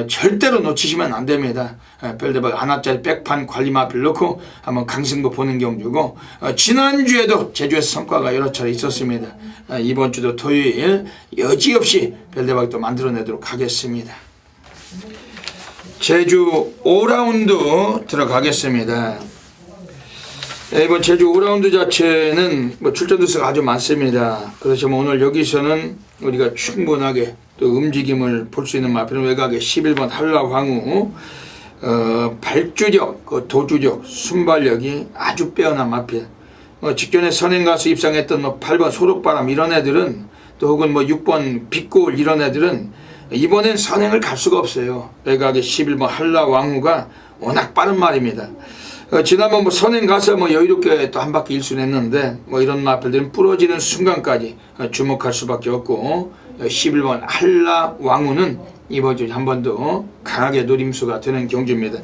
절대로 놓치시면 안 됩니다. 별대박 하나짜리 백판 관리 마필 넣고 한번 강승부 보는 경주고, 지난주에도 제주에서 성과가 여러 차례 있었습니다. 이번 주도 토요일 여지없이 별대박 또 만들어내도록 하겠습니다. 제주 5라운드 들어가겠습니다. 이번 제주 5라운드 자체는 출전 수가 아주 많습니다. 그래서 오늘 여기서는 우리가 충분하게 또 움직임을 볼 수 있는 마필은 외곽에 11번 한라황후, 발주력, 도주력, 순발력이 아주 빼어난 마필. 직전에 선행가수 입상했던 8번 소록바람 이런 애들은, 또 혹은 6번 빛골 이런 애들은 이번엔 선행을 갈 수가 없어요. 외곽에 11번 한라왕후가 워낙 빠른 말입니다. 지난번 선행 가서 여유롭게 또 한 바퀴 일순했는데 이런 마필들은 부러지는 순간까지 주목할 수밖에 없고, 11번 한라왕후는 이번 주에 한 번 더 강하게 노림수가 되는 경주입니다.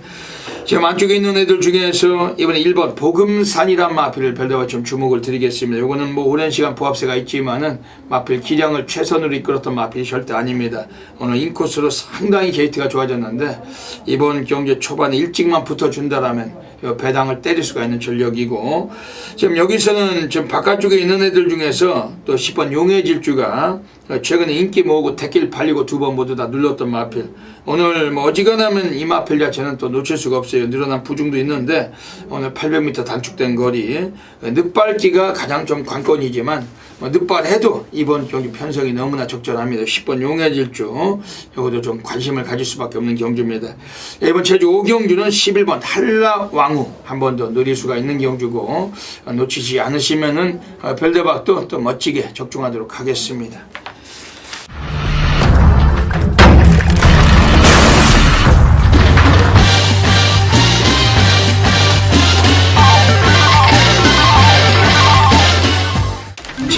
지금 안쪽에 있는 애들 중에서 이번에 1번 보금산이란 마필을 별다와 좀 주목을 드리겠습니다. 이거는 오랜 시간 보합세가 있지만은 마필 기량을 최선으로 이끌었던 마필이 절대 아닙니다. 오늘 인코스로 상당히 게이트가 좋아졌는데 이번 경기 초반에 일찍만 붙어준다라면 배당을 때릴 수가 있는 전력이고, 지금 여기서는 지금 바깥쪽에 있는 애들 중에서 또 10번 용의 질주가 최근에 인기 모으고 택길 팔리고 2번 모두 다 눌렀던 마필. 오늘 어지간하면 이 마필 자체는 또 놓칠 수가 없어요. 늘어난 부중도 있는데 오늘 800m 단축된 거리, 늦밟기가 가장 좀 관건이지만 늦발해도 이번 경기 편성이 너무나 적절합니다. 10번 용의 질주, 이것도 좀 관심을 가질 수밖에 없는 경주입니다. 이번 제주 5경주는 11번 한라왕후 한 번 더 노릴 수가 있는 경주고, 놓치지 않으시면은 별대박도 또 멋지게 적중하도록 하겠습니다.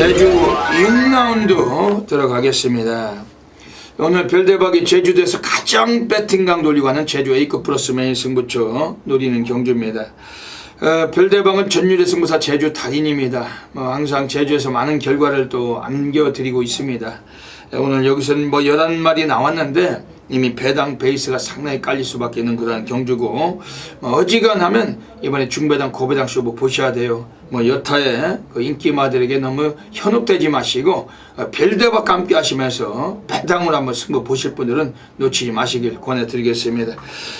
제주 6라운드 들어가겠습니다. 오늘 별대박이 제주도에서 가장 배팅강 돌리고 하는 제주 A급 플러스 메인 승부처 노리는 경주입니다. 별대방은 전율의 승부사 제주 달인입니다. 항상 제주에서 많은 결과를 또 안겨드리고 있습니다. 오늘 여기서는 11마리 나왔는데 이미 배당 베이스가 상당히 깔릴 수밖에 없는 그런 경주고, 어지간하면 이번에 중배당 고배당 쇼부 보셔야 돼요. 여타의 그 인기마들에게 너무 현혹되지 마시고 별대박과 함께 하시면서 배당으로 한번 승부 보실 분들은 놓치지 마시길 권해드리겠습니다.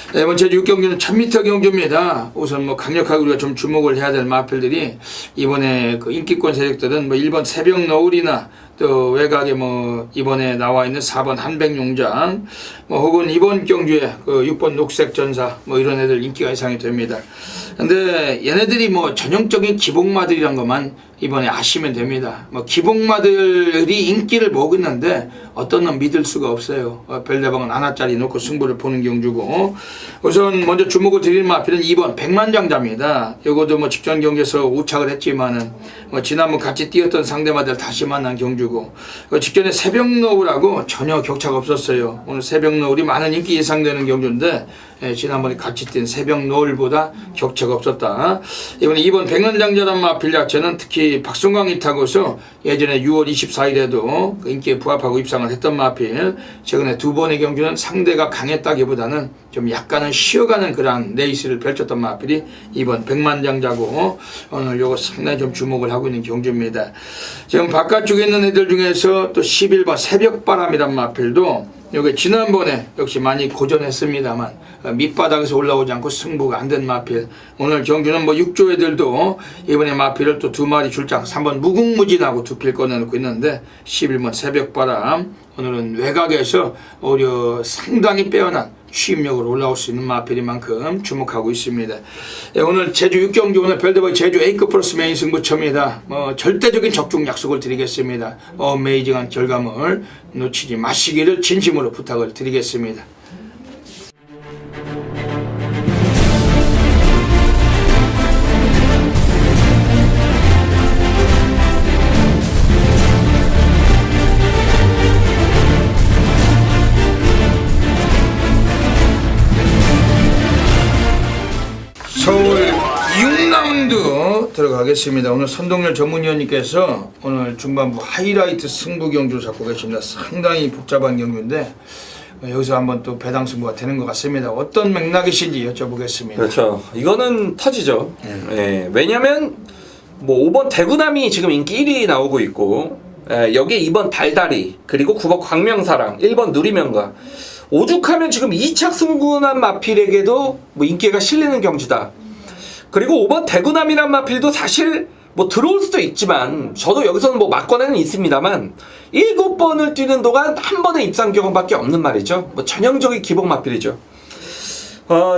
이번 제주 6경주는 1000m 경주입니다. 우선 강력하게 우리가 좀 주목을 해야 될 마필들이, 이번에 그 인기권 세력들은 1번 새벽 너울이나 또 외곽에 이번에 나와 있는 4번 한백용장, 혹은 이번 경주에 그 6번 녹색전사 이런 애들 인기가 예상이 됩니다. 근데 얘네들이 전형적인 기복마들이란 것만 이번에 아시면 됩니다. 기복마들이 인기를 먹었는데 어떤 놈 믿을 수가 없어요. 별대방은 하나짜리 놓고 승부를 보는 경주고, 우선 먼저 주목을 드릴 마필은 2번 백만장자입니다. 이것도 직전 경기에서 우착을 했지만은 지난번 같이 뛰었던 상대마들 다시 만난 경주고, 직전에 새벽너울하고 전혀 격차가 없었어요. 오늘 새벽너울이 많은 인기 예상되는 경주인데 지난번에 같이 뛴 새벽너울보다 격차가 없었다. 이번에 2번 백만장자란 마필 자체는 특히 박성광이 타고서 예전에 6월 24일에도 그 인기에 부합하고 입상을 했던 마필, 최근에 두 번의 경주는 상대가 강했다기보다는 좀 약간은 쉬어가는 그런 레이스를 펼쳤던 마필이 이번 백만장자고, 오늘 요거 상당히 좀 주목을 하고 있는 경주입니다. 지금 바깥쪽에 있는 애들 중에서 또 11번 새벽바람이란 마필도 요게 지난번에 역시 많이 고전했습니다만 밑바닥에서 올라오지 않고 승부가 안 된 마필, 오늘 경주는 6조 애들도 이번에 마필을 또 2마리 출장 3번 무궁무진하고 2필 꺼내놓고 있는데, 11번 새벽바람 오늘은 외곽에서 오히려 상당히 빼어난 취입력으로 올라올 수 있는 마필인 만큼 주목하고 있습니다. 오늘 제주 6경주 오늘 별대박 제주 A급 플러스 메인 승부처입니다. 절대적인 적중 약속을 드리겠습니다. 어메이징한 결과물 놓치지 마시기를 진심으로 부탁을 드리겠습니다. 서울 6라운드 들어가겠습니다. 오늘 선동열 전문위원님께서 오늘 중반부 하이라이트 승부 경주를 잡고 계십니다. 상당히 복잡한 경주인데 여기서 한번 또 배당 승부가 되는 것 같습니다. 어떤 맥락이신지 여쭤보겠습니다. 그렇죠. 이거는 터지죠. 예, 왜냐면 5번 대구남이 지금 인기 1위 나오고 있고, 여기에 2번 달다리, 그리고 9번 광명사랑, 1번 누리명가, 오죽하면 지금 2착 승부난 마필에게도 인기가 실리는 경주다. 그리고 5번 대구남이란 마필도 사실 들어올 수도 있지만, 저도 여기서는 막권에는 있습니다만 7번을 뛰는 동안 한 번의 입상 경험밖에 없는 말이죠. 전형적인 기복 마필이죠.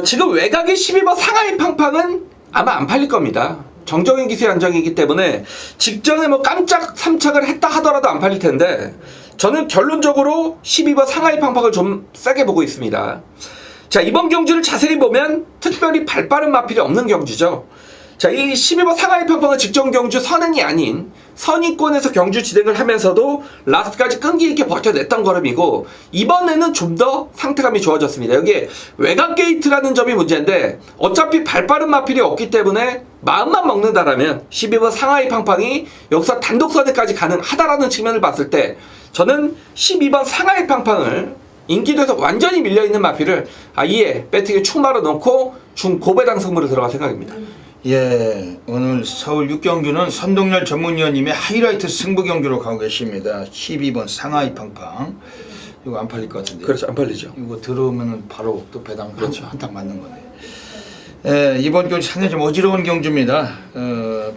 지금 외곽의 12번 상하이 팡팡은 아마 안 팔릴 겁니다. 정적인 기수의 안정이기 때문에 직전에 깜짝 3착을 했다 하더라도 안 팔릴 텐데, 저는 결론적으로 12번 상하이 팡팡을 좀 세게 보고 있습니다. 자, 이번 경주를 자세히 보면 특별히 발빠른 마필이 없는 경주죠. 자, 이 12번 상하이 팡팡은 직전 경주 선행이 아닌 선의권에서 경주 진행을 하면서도 라스트까지 끈기 있게 버텨냈던 걸음이고, 이번에는 좀 더 상태감이 좋아졌습니다. 여기에 외곽 게이트라는 점이 문제인데, 어차피 발빠른 마필이 없기 때문에 마음만 먹는다라면 12번 상하이 팡팡이 여기서 단독선에까지 가능하다라는 측면을 봤을 때, 저는 12번 상하이 팡팡을 인기도에서 완전히 밀려있는 마필을 아예 배팅에 축마로 넣고 중고배당 승부를 들어갈 생각입니다. 예, 오늘 서울 6경주는 선동열 전문위원님의 하이라이트 승부 경주로 가고 계십니다. 12번 상하이 팡팡. 이거 안 팔릴 것 같은데. 그렇죠, 안 팔리죠. 이거 들어오면은 바로 또 배당 그렇죠. 한탕 맞는 거네. 예, 이번 경주 상당히 좀 어지러운 경주입니다.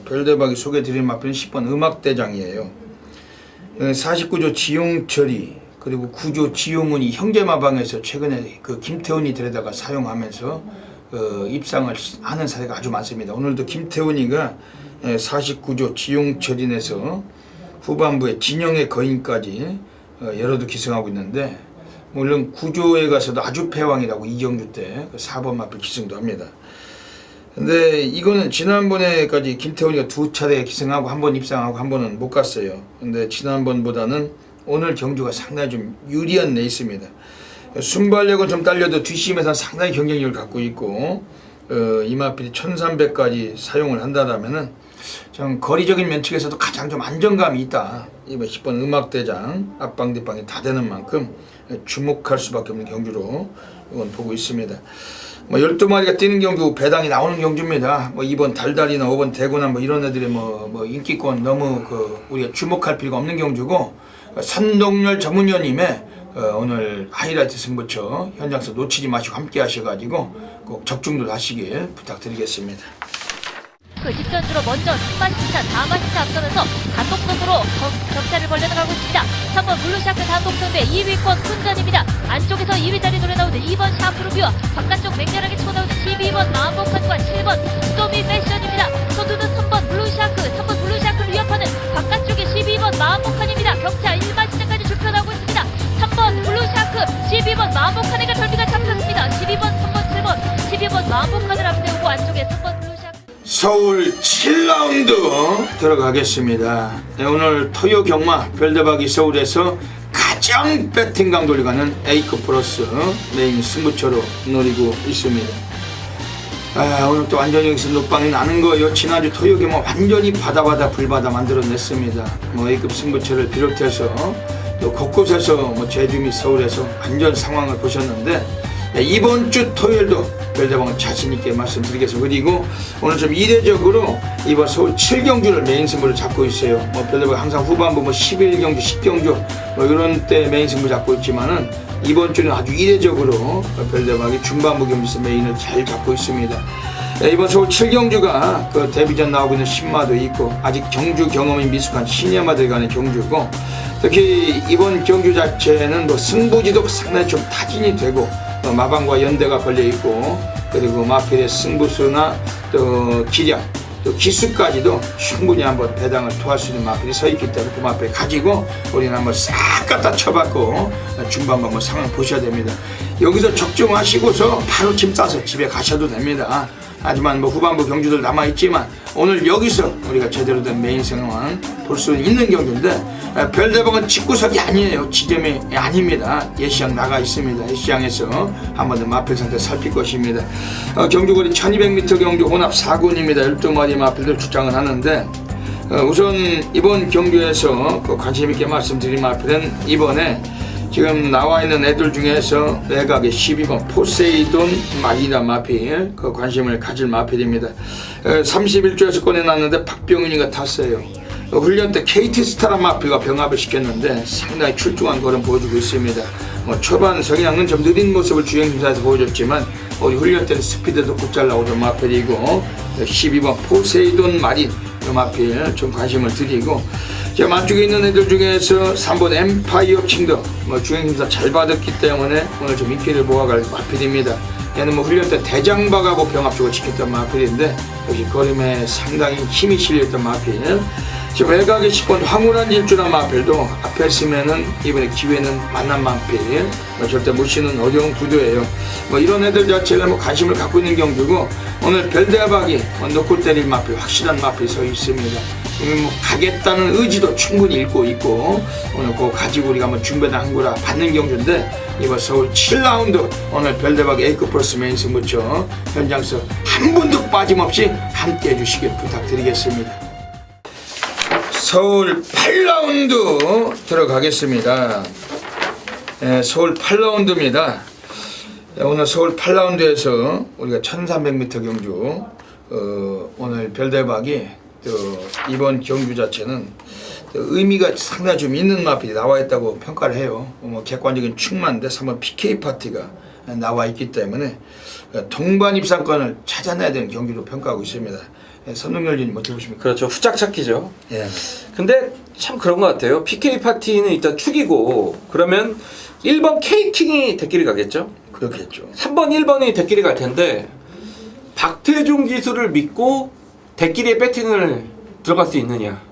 별대박이 소개드린 마필은 10번 음악대장이에요. 49조 지용철이, 그리고 9조 지용은이 형제마방에서 최근에 그 김태훈이 데려다가 사용하면서 입상을 하는 사례가 아주 많습니다. 오늘도 김태훈이가 49조 지용철인에서 후반부에 진영의 거인까지 여러도 기승하고 있는데, 물론 9조에 가서도 아주 패왕이라고 이경주 때 4번 마필 기승도 합니다. 근데 이거는 지난번에까지 김태훈이가 2차례 기승하고 한 번 입상하고 한 번은 못 갔어요. 근데 지난번보다는 오늘 경주가 상당히 좀 유리한 레이스입니다. 순발력은 좀 딸려도 뒷심에서는 상당히 경쟁력을 갖고 있고 이마필이 1300까지 사용을 한다라면은 좀 거리적인 면측에서도 가장 좀 안정감이 있다. 이번 10번 음악대장 앞방 뒷방이 다 되는 만큼 주목할 수밖에 없는 경주로 이건 보고 있습니다. 뭐 12마리가 뛰는 경주 배당이 나오는 경주입니다. 뭐 2번 달달이나 5번 대구나 뭐 이런 애들이 뭐 인기권 너무 우리가 주목할 필요가 없는 경주고 선동열 전문위원님의 오늘 하이라이트 승부처 현장에서 놓치지 마시고 함께 하셔가지고 꼭 적중들 하시길 부탁드리겠습니다. 그 뒷전주로 먼저 3마시차, 4마시차 앞서면서 단독선으로 격차를 벌려나가고 있습니다. 3번 블루샤크 단독선대 2위권 훈전입니다. 안쪽에서 2위 자리 노래 나오는 2번 샤프루비와 바깥쪽 맹렬하게 치고 나오는 12번 마음복한과 7번 스토미 패션입니다. 선두는 3번 블루샤크를 위협하는 바깥쪽에 12번 마음복한입니다. 격차 1마시차까지 좁혀나오고 있습니다. 3번 블루샤크, 12번 마음복한에가 절비가 잡혔습니다. 12번, 3번, 7번, 12번 마음복한을 앞세우고 안쪽에 3번 블루샤크. 서울 7라운드 들어가겠습니다. 네, 오늘 토요 경마 별대박이 서울에서 가장 배팅 강도를 가는 A급 플러스 메인 승부처로 노리고 있습니다. 오늘 또 완전히 여기서 녹방이 나는 거예요. 지난주 토요 경마 완전히 바다 불바다 만들어냈습니다. 뭐 A급 승부처를 비롯해서 또 곳곳에서 뭐 제주 및 서울에서 완전 상황을 보셨는데 이번 주 토요일도 별대방은 자신있게 말씀드리겠습니다. 그리고 오늘 좀 이례적으로 이번 서울 7경주를 메인 승부를 잡고 있어요. 뭐 별대방 항상 후반부 뭐 11경주, 10경주 뭐 이런 때 메인 승부 잡고 있지만은 이번 주는 아주 이례적으로 별대방이 중반부 경주에서 메인을 잘 잡고 있습니다. 이번 서울 7경주가 그 데뷔전 나오고 있는 신마도 있고 아직 경주 경험이 미숙한 시니어마들 간의 경주고 특히 이번 경주 자체는 뭐 승부지도 상당히 좀 타진이 되고 마방과 연대가 걸려있고 그리고 마필의 승부수나 또 기량 또 기수까지도 충분히 한번 배당을 토할 수 있는 마필이 서있기 때문에 그 마필 가지고 우리는 한번 싹 갖다 쳐봤고 중반부 한번 상황 보셔야 됩니다. 여기서 적중하시고서 바로 짐 싸서 집에 가셔도 됩니다. 하지만 뭐 후반부 경주들 남아있지만 오늘 여기서 우리가 제대로 된 메인 상황 볼 수 있는 경주인데 별대방은 집구석이 아니에요. 지점이 아닙니다. 예시장 나가 있습니다. 예시장에서 한 번 더 마필 상태 살필 것입니다. 경주거리 1200m 경주 혼합 4군입니다. 12마리 마필들 출장을 하는데 우선 이번 경주에서 관심 있게 말씀드린 마필은 이번에 지금 나와 있는 애들 중에서 외곽의 12번 포세이돈 마리나 마필 그 관심을 가질 마필입니다. 31조에서 꺼내놨는데 박병윤이가 탔어요. 훈련 때 KT스타란 마필과 병합을 시켰는데 상당히 출중한 걸음 보여주고 있습니다. 초반 성향은 좀 느린 모습을 주행심사에서 보여줬지만 우리 훈련 때는 스피드도 꼭 잘 나오던 마필이고 12번 포세이돈 마린 이 마필 좀 관심을 드리고 지금 안쪽에 있는 애들 중에서 3번 엠파이어 킹덤 주행심사 잘 받았기 때문에 오늘 좀 인기를 모아갈 마필입니다. 얘는 뭐 훈련 때 대장박하고 병합 쪽을 지켰던 마필인데 여기 걸음에 상당히 힘이 실려있던 마필. 지금 외곽에 10번 황홀한 질주나 마필도 앞에 있으면은 이번에 기회는 만난 마필. 절대 무시는 어려운 구도예요. 이런 애들 자체가 관심을 갖고 있는 경주고 오늘 별대박이 놓고 때릴 마필 확실한 마필이 서 있습니다. 가겠다는 의지도 충분히 읽고 있고 오늘 꼭 가지고 우리가 한번 준비된 한구라 받는 경주인데 이번 서울 7라운드 오늘 별대박 A급 플러스 메인 승부처 현장에서 한 분도 빠짐없이 함께 해주시길 부탁드리겠습니다. 서울 8라운드 들어가겠습니다. 서울 8라운드입니다. 오늘 서울 8라운드에서 우리가 1300m 경주 오늘 별대박이 이번 경주 자체는 의미가 상당히 좀 있는 마필이 나와 있다고 평가를 해요. 객관적인 충만인데 3번 PK 파티가 나와 있기 때문에 동반 입상권을 찾아내야 되는 경주로 평가하고 있습니다. 선동열님 어떻게 보십니까? 그렇죠. 후짝 찾기죠. 예. 근데 참 그런 것 같아요. PK 파티는 일단 축이고 그러면 1번 K킹이 대끼리 가겠죠? 그렇겠죠. 3번 1번이 대끼리 갈 텐데 박태종 기술을 믿고 대끼리의 배팅을 들어갈 수 있느냐.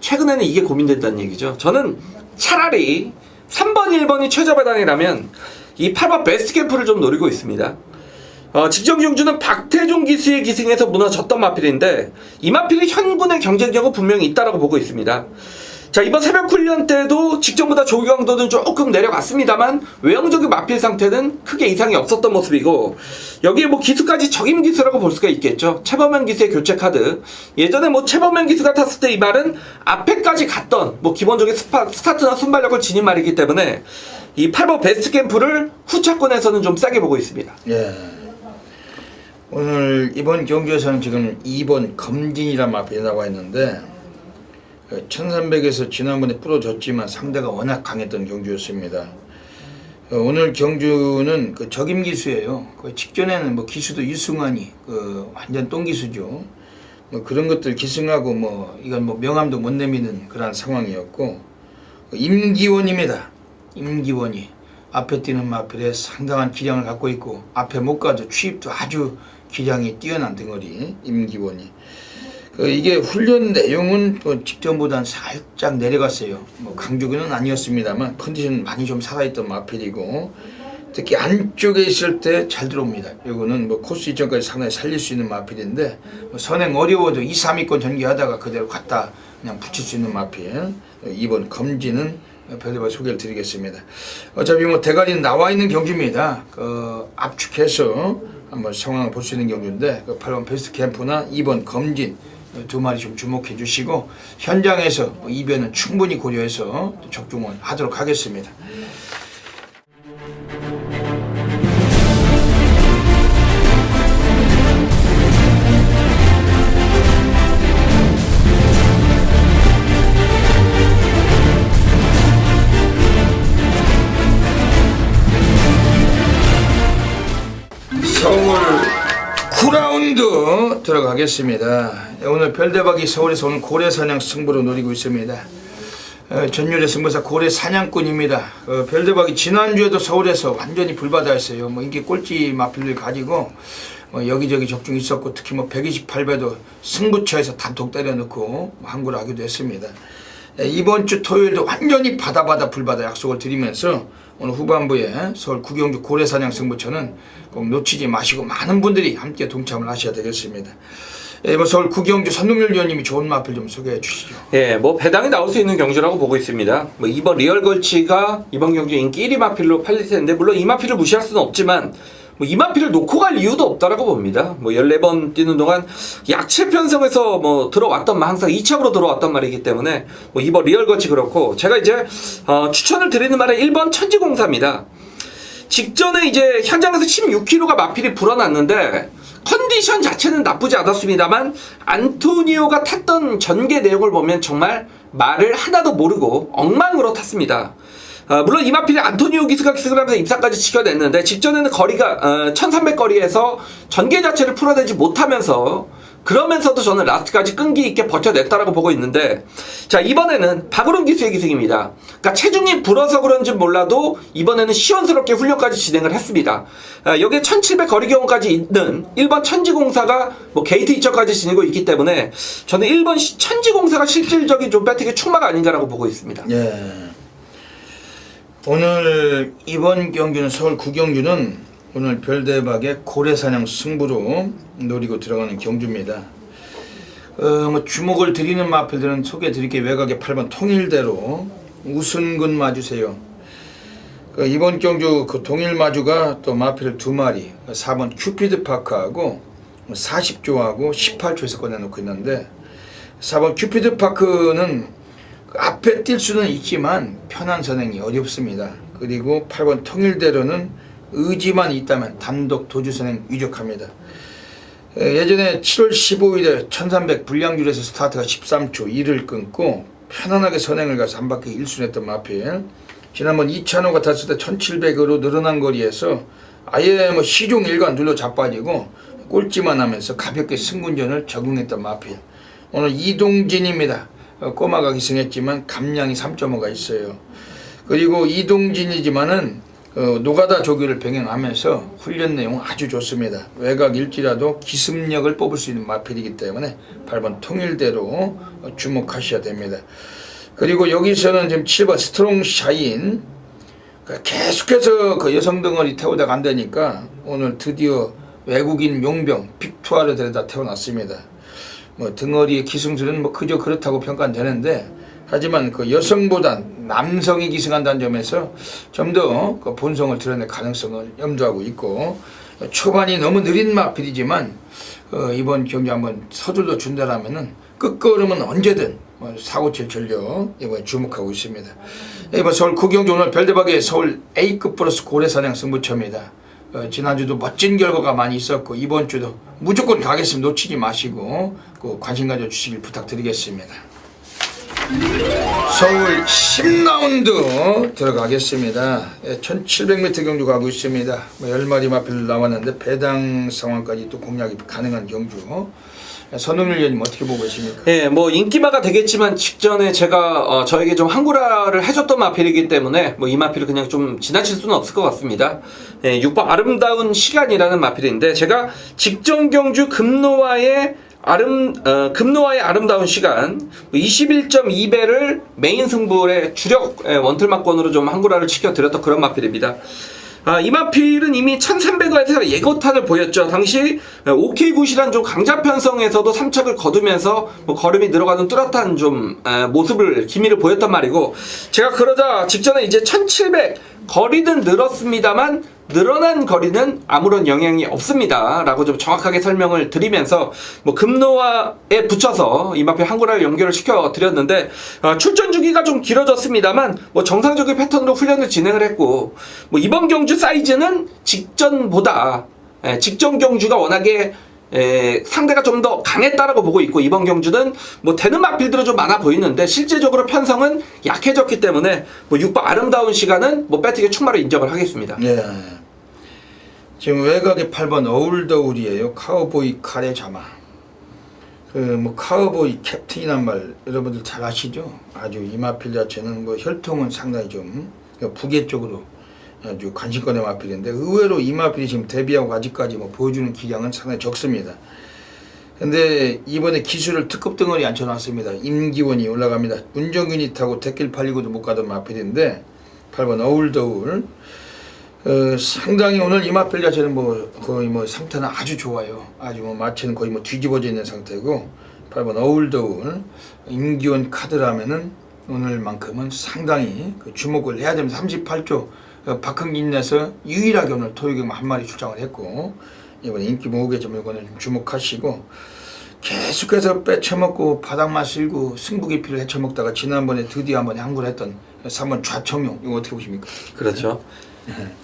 최근에는 이게 고민된다는 얘기죠. 저는 차라리 3번 1번이 최저배당이라면 이 8번 베스트 캠프를 좀 노리고 있습니다. 직전 경주는 박태종 기수의 기승에서 무너졌던 마필인데 이 마필이 현군의 경쟁력은 분명히 있다라고 보고 있습니다. 자, 이번 새벽 훈련 때도 직전보다 조기강도는 조금 내려갔습니다만 외형적인 마필 상태는 크게 이상이 없었던 모습이고, 여기에 뭐 기수까지 적임 기수라고 볼 수가 있겠죠. 최범현 기수의 교체 카드. 예전에 뭐 최범현 기수가 탔을 때 이 말은 앞에까지 갔던 뭐 기본적인 스타트나 순발력을 지닌 말이기 때문에 이 8번 베스트 캠프를 후차권에서는 좀 싸게 보고 있습니다. 예. 오늘 이번 경주에서는 지금 2번 검진이란 마필이 나와 있는데 1300에서 지난번에 부러졌지만 상대가 워낙 강했던 경주였습니다. 오늘 경주는 그 적임 기수예요. 그 직전에는 뭐 기수도 유승환이 그 완전 똥기수죠. 뭐 그런 것들 기승하고 뭐 이건 뭐 명함도 못 내미는 그런 상황이었고, 임기원입니다. 임기원이 앞에 뛰는 마필에 상당한 기량을 갖고 있고 앞에 못 가도 취입도 아주 기량이 뛰어난 덩어리 임기원이. 이게 훈련 내용은 직전보다는 살짝 내려갔어요. 뭐 강주기는 아니었습니다만 컨디션 많이 좀 살아있던 마필이고, 특히 안쪽에 있을 때 잘 들어옵니다. 이거는 뭐 코스 이전까지 상당히 살릴 수 있는 마필인데 뭐 선행 어려워도 2, 3위권 전개하다가 그대로 갖다 그냥 붙일 수 있는 마필. 이번 검진은 별도로 소개를 드리겠습니다. 어차피 뭐 대가리는 나와 있는 경주입니다. 압축해서 한번 상황을 볼 수 있는 경주인데 8번 베스트 캠프나 2번 검진 두 마리 좀 주목해 주시고, 현장에서 이변은 충분히 고려해서 적중을 하도록 하겠습니다. 서울 9라운드 들어가겠습니다. 오늘 별대박이 서울에서 오는 고래사냥 승부로 노리고 있습니다. 전율의 승부사 고래사냥꾼입니다. 별대박이 지난주에도 서울에서 완전히 불바다였어요. 뭐 인기 꼴찌 마필을 가지고 여기저기 적중이 있었고, 특히 뭐 128배도 승부처에서 단톡 때려넣고 항구를 하기도 했습니다. 이번 주 토요일도 완전히 바다 불바다 약속을 드리면서 오늘 후반부에 서울 구경주 고래사냥 승부처는 꼭 놓치지 마시고 많은 분들이 함께 동참을 하셔야 되겠습니다. 이번 서울 구경주 선동열 위원님이 좋은 마필 좀 소개해 주시죠. 예, 뭐 배당이 나올 수 있는 경주라고 보고 있습니다. 뭐 이번 리얼 걸치가 이번 경주 인기 1위 마필로 팔릴 텐데, 물론 이 마필을 무시할 수는 없지만 뭐 이 마필을 놓고 갈 이유도 없다라고 봅니다. 뭐 14번 뛰는 동안 약체 편성에서 뭐 들어왔던 항상 2차로 들어왔던 말이기 때문에 뭐 이번 리얼 걸치 그렇고, 제가 이제 추천을 드리는 말은 1번 천지공사입니다. 직전에 이제 현장에서 16kg가 마필이 불어났는데 컨디션 자체는 나쁘지 않았습니다만 안토니오가 탔던 전개 내용을 보면 정말 말을 하나도 모르고 엉망으로 탔습니다. 물론 이 마필이 안토니오 기수가 기승을 하면서 입상까지 지켜냈는데 직전에는 거리가 1300 거리에서 전개 자체를 풀어내지 못하면서, 그러면서도 저는 라스트까지 끈기 있게 버텨냈다라고 보고 있는데, 자, 이번에는 박으론 기수의 기승입니다. 그러니까 체중이 불어서 그런지 몰라도 이번에는 시원스럽게 훈련까지 진행을 했습니다. 여기에 1700 거리 경험까지 있는 1번 천지공사가 뭐 게이트 이천까지 지니고 있기 때문에 저는 1번 천지공사가 실질적인 좀 배팅의 축마가 아닌가라고 보고 있습니다. 예. 오늘 이번 경주는 서울 구경주는 오늘 별대박의 고래사냥 승부로 노리고 들어가는 경주입니다. 뭐 주목을 드리는 마필들은 소개해 드릴게요. 외곽의 8번 통일대로 우순군 마주세요. 이번 경주 그 동일마주가 또 마필 두 마리, 4번 큐피드 파크하고 40조하고 18초에서 꺼내놓고 있는데, 4번 큐피드 파크는 앞에 뛸 수는 있지만 편한 선행이 어렵습니다. 그리고 8번 통일대로는 의지만 있다면 단독 도주 선행 위력합니다. 예전에 7월 15일에 1300 불량줄에서 스타트가 13초 2를 끊고 편안하게 선행을 가서 한 바퀴 1순했던 마필, 지난번 2차로가 탔을 때 1700으로 늘어난 거리에서 아예 뭐 시종 일관 눌러 자빠지고 꼴찌만 하면서 가볍게 승군전을 적응했던 마필, 오늘 이동진입니다. 꼬마가 기승했지만 감량이 3.5가 있어요. 그리고 이동진이지만은 노가다 조교를 병행하면서 훈련 내용 아주 좋습니다. 외곽일지라도 기습력을 뽑을 수 있는 마필이기 때문에 8번 통일대로 주목하셔야 됩니다. 그리고 여기서는 지금 7번 스트롱 샤인, 계속해서 그 여성 덩어리 태우다가 안 되니까 오늘 드디어 외국인 용병 빅투아를 데려다 태워놨습니다. 뭐 등어리의 기승술은 뭐 그저 그렇다고 평가되는데, 하지만 그 여성보단 남성이 기승한다는 점에서 좀 더 그 본성을 드러낼 가능성을 염두하고 있고, 초반이 너무 느린 마필이지만 이번 경기 한번 서둘러 준다라면은 끝걸음은 언제든 사고칠 전력 이번에 주목하고 있습니다. 이번 서울 9경기 오늘 별대박의 서울 A급 플러스 고래사냥 승부처입니다. 지난주도 멋진 결과가 많이 있었고 이번 주도 무조건 가겠습니다. 놓치지 마시고 그 관심 가져주시길 부탁드리겠습니다. 서울 10라운드 들어가겠습니다. 1700m 경주 가고 있습니다. 10마리 마필 나왔는데 배당 상황까지 또 공략이 가능한 경주. 선웅일 의원님 어떻게 보고 계십니까? 예, 뭐 인기마가 되겠지만 직전에 제가 저에게 좀 항구라를 해줬던 마필이기 때문에 뭐 이 마필을 그냥 좀 지나칠 수는 없을 것 같습니다. 예, 6번 아름다운 시간이라는 마필인데, 제가 직전 경주 금노와의 아름다운 시간 21.2배를 메인 승부의 주력 원틀막권으로 좀 항구라를 지켜드렸던 그런 마필입니다. 이 마필은 이미 1300원에서 예고탄을 보였죠. 당시 OK 굿이란 좀 강자 편성에서도 3착을 거두면서 뭐 걸음이 늘어가는 뚜렷한 좀 모습을 기미를 보였단 말이고, 제가 그러자 직전에 이제 1700 거리는 늘었습니다만 늘어난 거리는 아무런 영향이 없습니다 라고 좀 정확하게 설명을 드리면서 뭐 금노화에 붙여서 이 마필 항구라를 연결을 시켜 드렸는데, 출전 주기가 좀 길어졌습니다만 뭐 정상적인 패턴으로 훈련을 진행을 했고, 뭐 이번 경주 사이즈는 직전보다 직전 경주가 워낙에 상대가 좀 더 강했다라고 보고 있고, 이번 경주는 뭐 되는 마필들은 좀 많아 보이는데 실제적으로 편성은 약해졌기 때문에 뭐 6번 아름다운 시간은 뭐 배팅의 충마로 인정을 하겠습니다. 예. 지금 외곽에 8번 어울더울이에요. 카우보이 카레 자마. 그 뭐 카우보이 캡틴이란 말 여러분들 잘 아시죠? 아주 이 마필 자체는 뭐 혈통은 상당히 좀 북의 쪽으로 아주 관심권의 마필인데, 의외로 이 마필이 지금 데뷔하고 아직까지 뭐 보여주는 기량은 상당히 적습니다. 근데 이번에 기술을 특급 등어리 앉혀놨습니다. 임기원이 올라갑니다. 운정균이 타고 대길 팔리고도 못 가던 마필인데 8번 어울더울. 상당히 오늘 이 마필 자체는 뭐 거의 뭐 상태는 아주 좋아요. 아주 뭐 마체는 거의 뭐 뒤집어져 있는 상태고, 8번 어울더울 임기원 카드라면은 오늘만큼은 상당히 그 주목을 해야 됩니다. 38조 박흥진 내서 유일하게 오늘 토요경마 한 마리 출장을 했고, 이번에 인기 모으겠지만 이거는 주목하시고, 계속해서 빼쳐먹고 바닥만 쓸고 승부기피를 헤쳐먹다가 지난번에 드디어 한번 항구를 했던 3번 좌청룡, 이거 어떻게 보십니까? 그렇죠.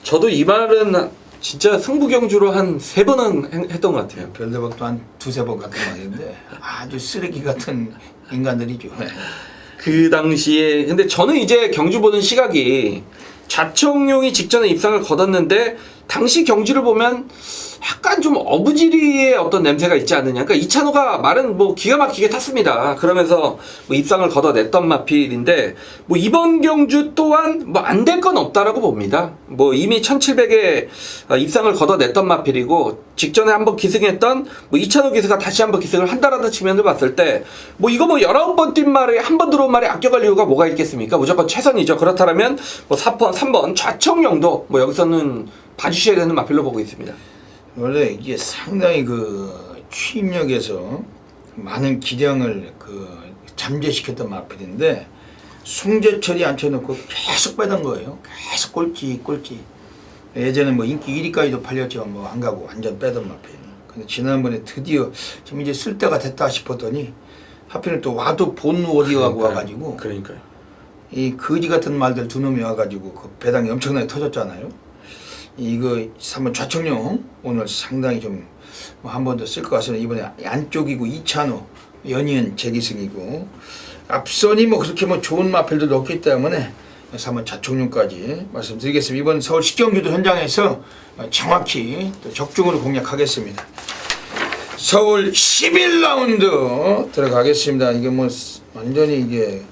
저도 이 말은 진짜 승부 경주로 한 3번은 했던 것 같아요. 별대박도 한 2-3번 같은 말인데 아주 쓰레기 같은 인간들이죠. 그 당시에 근데 저는 이제 경주 보는 시각이, 좌청룡이 직전에 입상을 거뒀는데 당시 경주를 보면 약간 좀 어부지리의 어떤 냄새가 있지 않느냐. 그러니까 이찬호가 말은 뭐 기가 막히게 탔습니다. 그러면서 뭐 입상을 거둬냈던 마필인데, 뭐 이번 경주 또한 뭐 안 될 건 없다라고 봅니다. 뭐 이미 1700에 입상을 거둬냈던 마필이고, 직전에 한번 기승했던 뭐 이찬호 기수가 다시 한번 기승을 한다라는 측면을 봤을 때 뭐 이거 뭐 19번 뛴 말에 한 번 들어온 말에 아껴갈 이유가 뭐가 있겠습니까? 무조건 최선이죠. 그렇다면 뭐 4번, 3번 좌청룡도 뭐 여기서는 봐주셔야 되는 마필로 보고 있습니다. 원래 이게 상당히 그 추임력에서 많은 기량을 그 잠재시켰던 마필인데, 송재철이 앉혀놓고 계속 빼던 거예요. 계속 꼴찌. 예전에 뭐 인기 1위까지도 팔렸지만 뭐 안 가고 완전 빼던 마필. 근데 지난번에 드디어 좀 이제 쓸 때가 됐다 싶었더니 하필은 또 와도 본 오디오하고 와가지고, 그러니까요. 이 거지 같은 말들 두 놈이 와가지고 그 배당이 엄청나게 터졌잖아요. 이거 3번 좌청룡 오늘 상당히 좀 한 번 더 쓸 것 같습니다. 이번에 안쪽이고 이찬호, 연이은 재기승이고, 앞선이 뭐 그렇게 뭐 좋은 마필들도 없기 때문에 3번 좌청룡까지 말씀드리겠습니다. 이번 서울 10경주도 현장에서 정확히 또 적중으로 공략하겠습니다. 서울 11라운드 들어가겠습니다. 이게 뭐 완전히 이게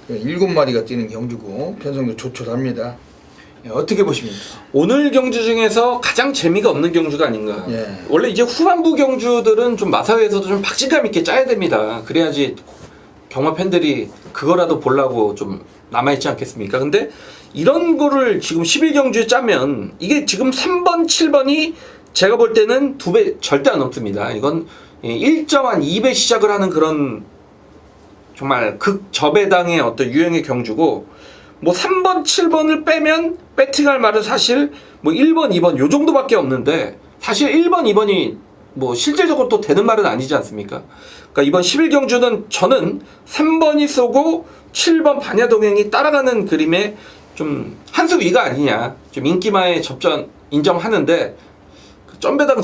7마리가 뛰는 경주고 편성도 조촐합니다. 어떻게 보십니까? 오늘 경주 중에서 가장 재미가 없는 경주가 아닌가. 예. 원래 이제 후반부 경주들은 좀 마사회에서도 좀 박진감 있게 짜야 됩니다. 그래야지 경마 팬들이 그거라도 보려고 좀 남아있지 않겠습니까? 근데 이런 거를 지금 11경주에 짜면 이게 지금 3번, 7번이 제가 볼 때는 2배 절대 안 넘습니다. 이건 1.2배 시작을 하는 그런 정말 극저배당의 어떤 유형의 경주고, 뭐 3번, 7번을 빼면 배팅할 말은 사실 뭐 1번, 2번 요 정도밖에 없는데, 사실 1번, 2번이 뭐 실질적으로 또 되는 말은 아니지 않습니까? 그러니까 이번 11경주는 저는 3번이 쏘고 7번 반야동행이 따라가는 그림에 좀 한 수 위가 아니냐, 좀 인기마의 접전 인정하는데, 그 점배당은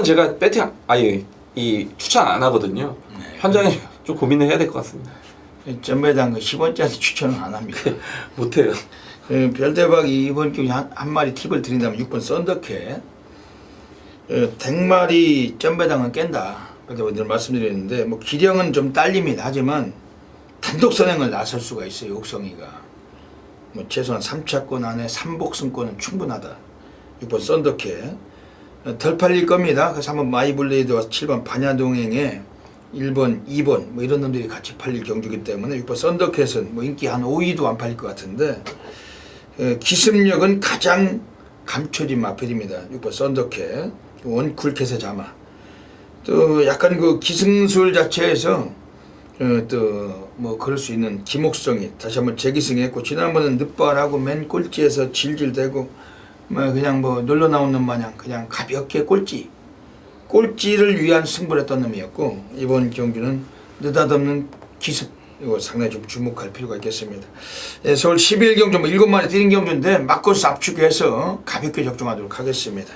제가 배팅 아예 추천 안 하거든요. 현장에 좀 고민을 해야 될 것 같습니다. 점배당 그 10원짜리 추천은 안 합니다. 못해요. 별대박이 이번 경기 한 마리 팁을 드린다면 6번 썬더캣. 댕마리 점배당은 깬다. 그래서 늘 말씀드렸는데, 뭐 기량은 좀 딸립니다. 하지만 단독 선행을 나설 수가 있어요. 옥성이가. 뭐 최소한 3차권 안에 3복승권은 충분하다. 6번 썬더캣. 덜 팔릴 겁니다. 그래서 한번 마이블레이드와 7번 반야동행에 1번, 2번 뭐 이런 놈들이 같이 팔릴 경주기 때문에 6번 썬더캣은 뭐 인기 한 5위도 안 팔릴 것 같은데, 기습력은 가장 감춰진 마필입니다. 6번 썬더캣. 원쿨캣의 자마. 또 약간 그 기승술 자체에서 또 뭐 그럴 수 있는 기목성이 다시 한번 재기승했고, 지난번은 늦발하고 맨 꼴찌에서 질질대고 뭐 그냥 뭐 놀러 나온 놈 마냥 그냥 가볍게 꼴찌를 위한 승부를 했던 놈이었고, 이번 경기는 느닷없는 기습, 이거 상당히 좀 주목할 필요가 있겠습니다. 서울 11경주 뭐 7마리 뛰는 경주인데 막코스 압축해서 가볍게 적중하도록 하겠습니다.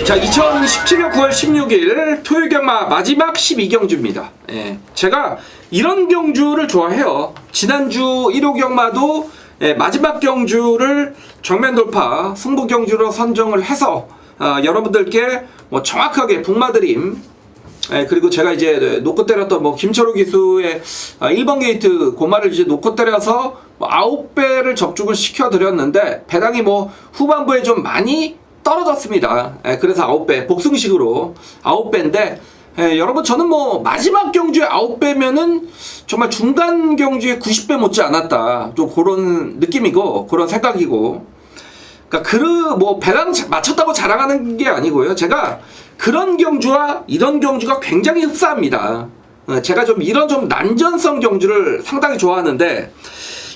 자, 2017년 9월 16일 토요일 경마 마지막 12경주입니다. 예, 제가 이런 경주를 좋아해요. 지난주 1호 경마도 마지막 경주를 정면 돌파 승부 경주로 선정을 해서 여러분들께 뭐 정확하게 북마드림, 그리고 제가 이제 놓고 때렸던 뭐 김철호 기수의 1번 게이트 고마를 이제 놓고 때려서 뭐 9배를 적중을 시켜드렸는데, 배당이 뭐 후반부에 좀 많이 떨어졌습니다. 그래서 9배 복승식으로 9배인데, 여러분 저는 뭐 마지막 경주에 9배면은 정말 중간 경주에 90배 못지 않았다, 좀 그런 느낌이고 그런 생각이고, 그러니까 뭐 배당 맞췄다고 자랑하는 게 아니고요. 제가 그런 경주와 이런 경주가 굉장히 흡사합니다. 제가 좀 이런 좀 난전성 경주를 상당히 좋아하는데,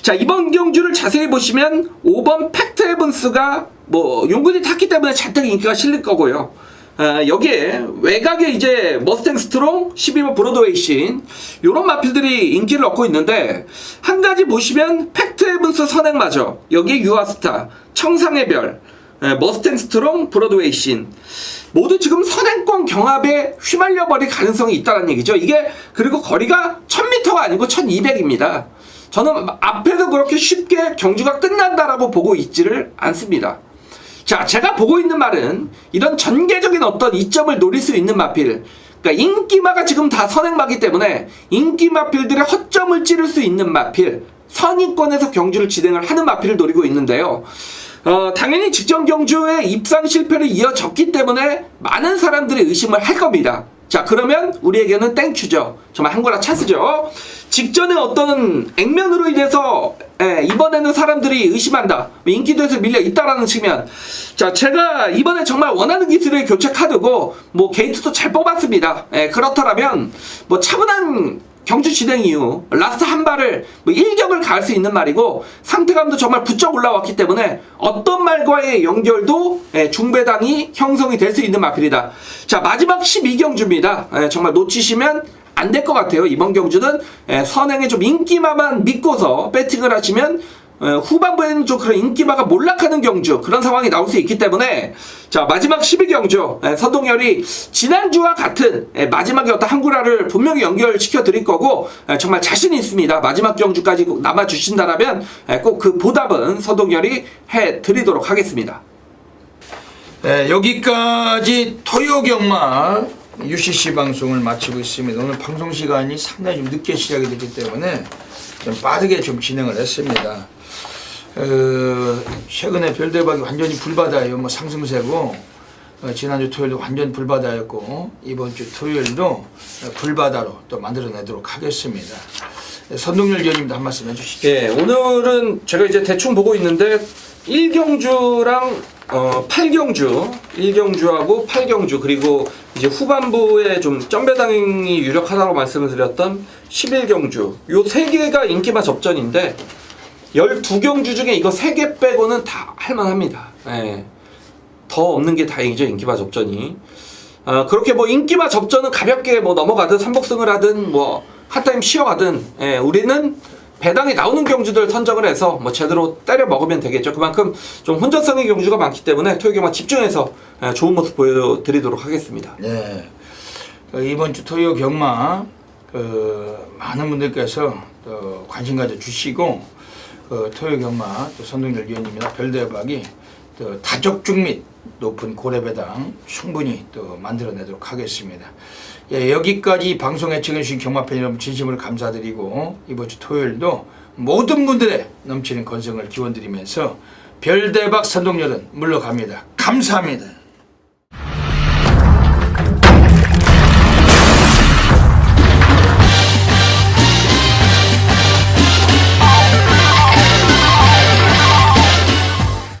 자, 이번 경주를 자세히 보시면 5번 팩트 에븐스가 뭐 용군이 탔기 때문에 잔뜩 인기가 실릴 거고요. 여기에 외곽에 이제 머스탱 스트롱, 12번 브로드웨이 신, 요런 마필들이 인기를 얻고 있는데, 한 가지 보시면 팩트 에븐스 선행마저, 여기에 유아스타, 청상의 별, 머스탱 스트롱, 브로드웨이 신, 모두 지금 선행권 경합에 휘말려버릴 가능성이 있다는 얘기죠. 이게 그리고 거리가 1000m가 아니고 1200입니다. 저는 앞에서 그렇게 쉽게 경주가 끝난다라고 보고 있지를 않습니다. 자, 제가 보고 있는 말은 이런 전개적인 어떤 이점을 노릴 수 있는 마필, 그러니까 인기마가 지금 다 선행마기 때문에 인기 마필들의 허점을 찌를 수 있는 마필, 선의권에서 경주를 진행을 하는 마필을 노리고 있는데요. 당연히 직전 경주에 입상 실패를 이어졌기 때문에 많은 사람들이 의심을 할 겁니다. 자, 그러면 우리에게는 땡큐죠. 정말 한구라 찬스죠. 직전에 어떤 액면으로 인해서 이번에는 사람들이 의심한다, 인기도에서 밀려 있다라는 측면. 자, 제가 이번에 정말 원하는 기술의 교체 카드고 뭐 게이트도 잘 뽑았습니다. 그렇더라면 뭐 차분한 경주 진행 이후 라스트 한 발을 뭐 일격을 가할 수 있는 말이고, 상태감도 정말 부쩍 올라왔기 때문에 어떤 말과의 연결도 중배당이 형성이 될 수 있는 마필이다. 자, 마지막 12경주입니다. 정말 놓치시면 안 될 것 같아요. 이번 경주는 선행에 좀 인기마만 믿고서 배팅을 하시면 후반부에는 좀 그런 인기마가 몰락하는 경주, 그런 상황이 나올 수 있기 때문에, 자, 마지막 12경주 서동열이 지난주와 같은 마지막에 어떤 한구라를 분명히 연결시켜 드릴 거고, 정말 자신이 있습니다. 마지막 경주까지 꼭 남아주신다라면 꼭 그 보답은 서동열이 해드리도록 하겠습니다. 여기까지 토요경마 UCC 방송을 마치고 있습니다. 오늘 방송 시간이 상당히 좀 늦게 시작이 됐기 때문에 좀 빠르게 좀 진행을 했습니다. 최근에 별대박이 완전히 불바다예요. 뭐 상승세고, 지난주 토요일도 완전 불바다였고, 이번 주 토요일도 불바다로 또 만들어내도록 하겠습니다. 선동열 위원님도 한 말씀 해주시죠. 오늘은 제가 이제 대충 보고 있는데 1경주랑 8경주, 1경주하고 8경주, 그리고 이제 후반부에 좀 점배당이 유력하다고 말씀을 드렸던 11경주, 요 3개가 인기마 접전인데 12경주 중에 이거 3개 빼고는 다 할만합니다. 예. 더 없는 게 다행이죠, 인기마 접전이. 그렇게 뭐 인기마 접전은 가볍게 뭐 넘어가든 삼복승을 하든 뭐 핫타임 쉬어가든, 예, 우리는 배당이 나오는 경주들 선정을 해서 뭐 제대로 때려 먹으면 되겠죠. 그만큼 좀 혼전성의 경주가 많기 때문에 토요 경마 집중해서 좋은 모습 보여드리도록 하겠습니다. 네. 이번 주 토요 경마 많은 분들께서 관심 가져 주시고 토요 경마 또 선동열 위원님이나 별대박이 다적중 및 높은 고래배당 충분히 또 만들어내도록 하겠습니다. 예, 여기까지 방송에 찍어주신 경마팬 여러분 진심으로 감사드리고 이번 주 토요일도 모든 분들의 넘치는 건성을 기원드리면서 별대박 선동열은 물러갑니다. 감사합니다.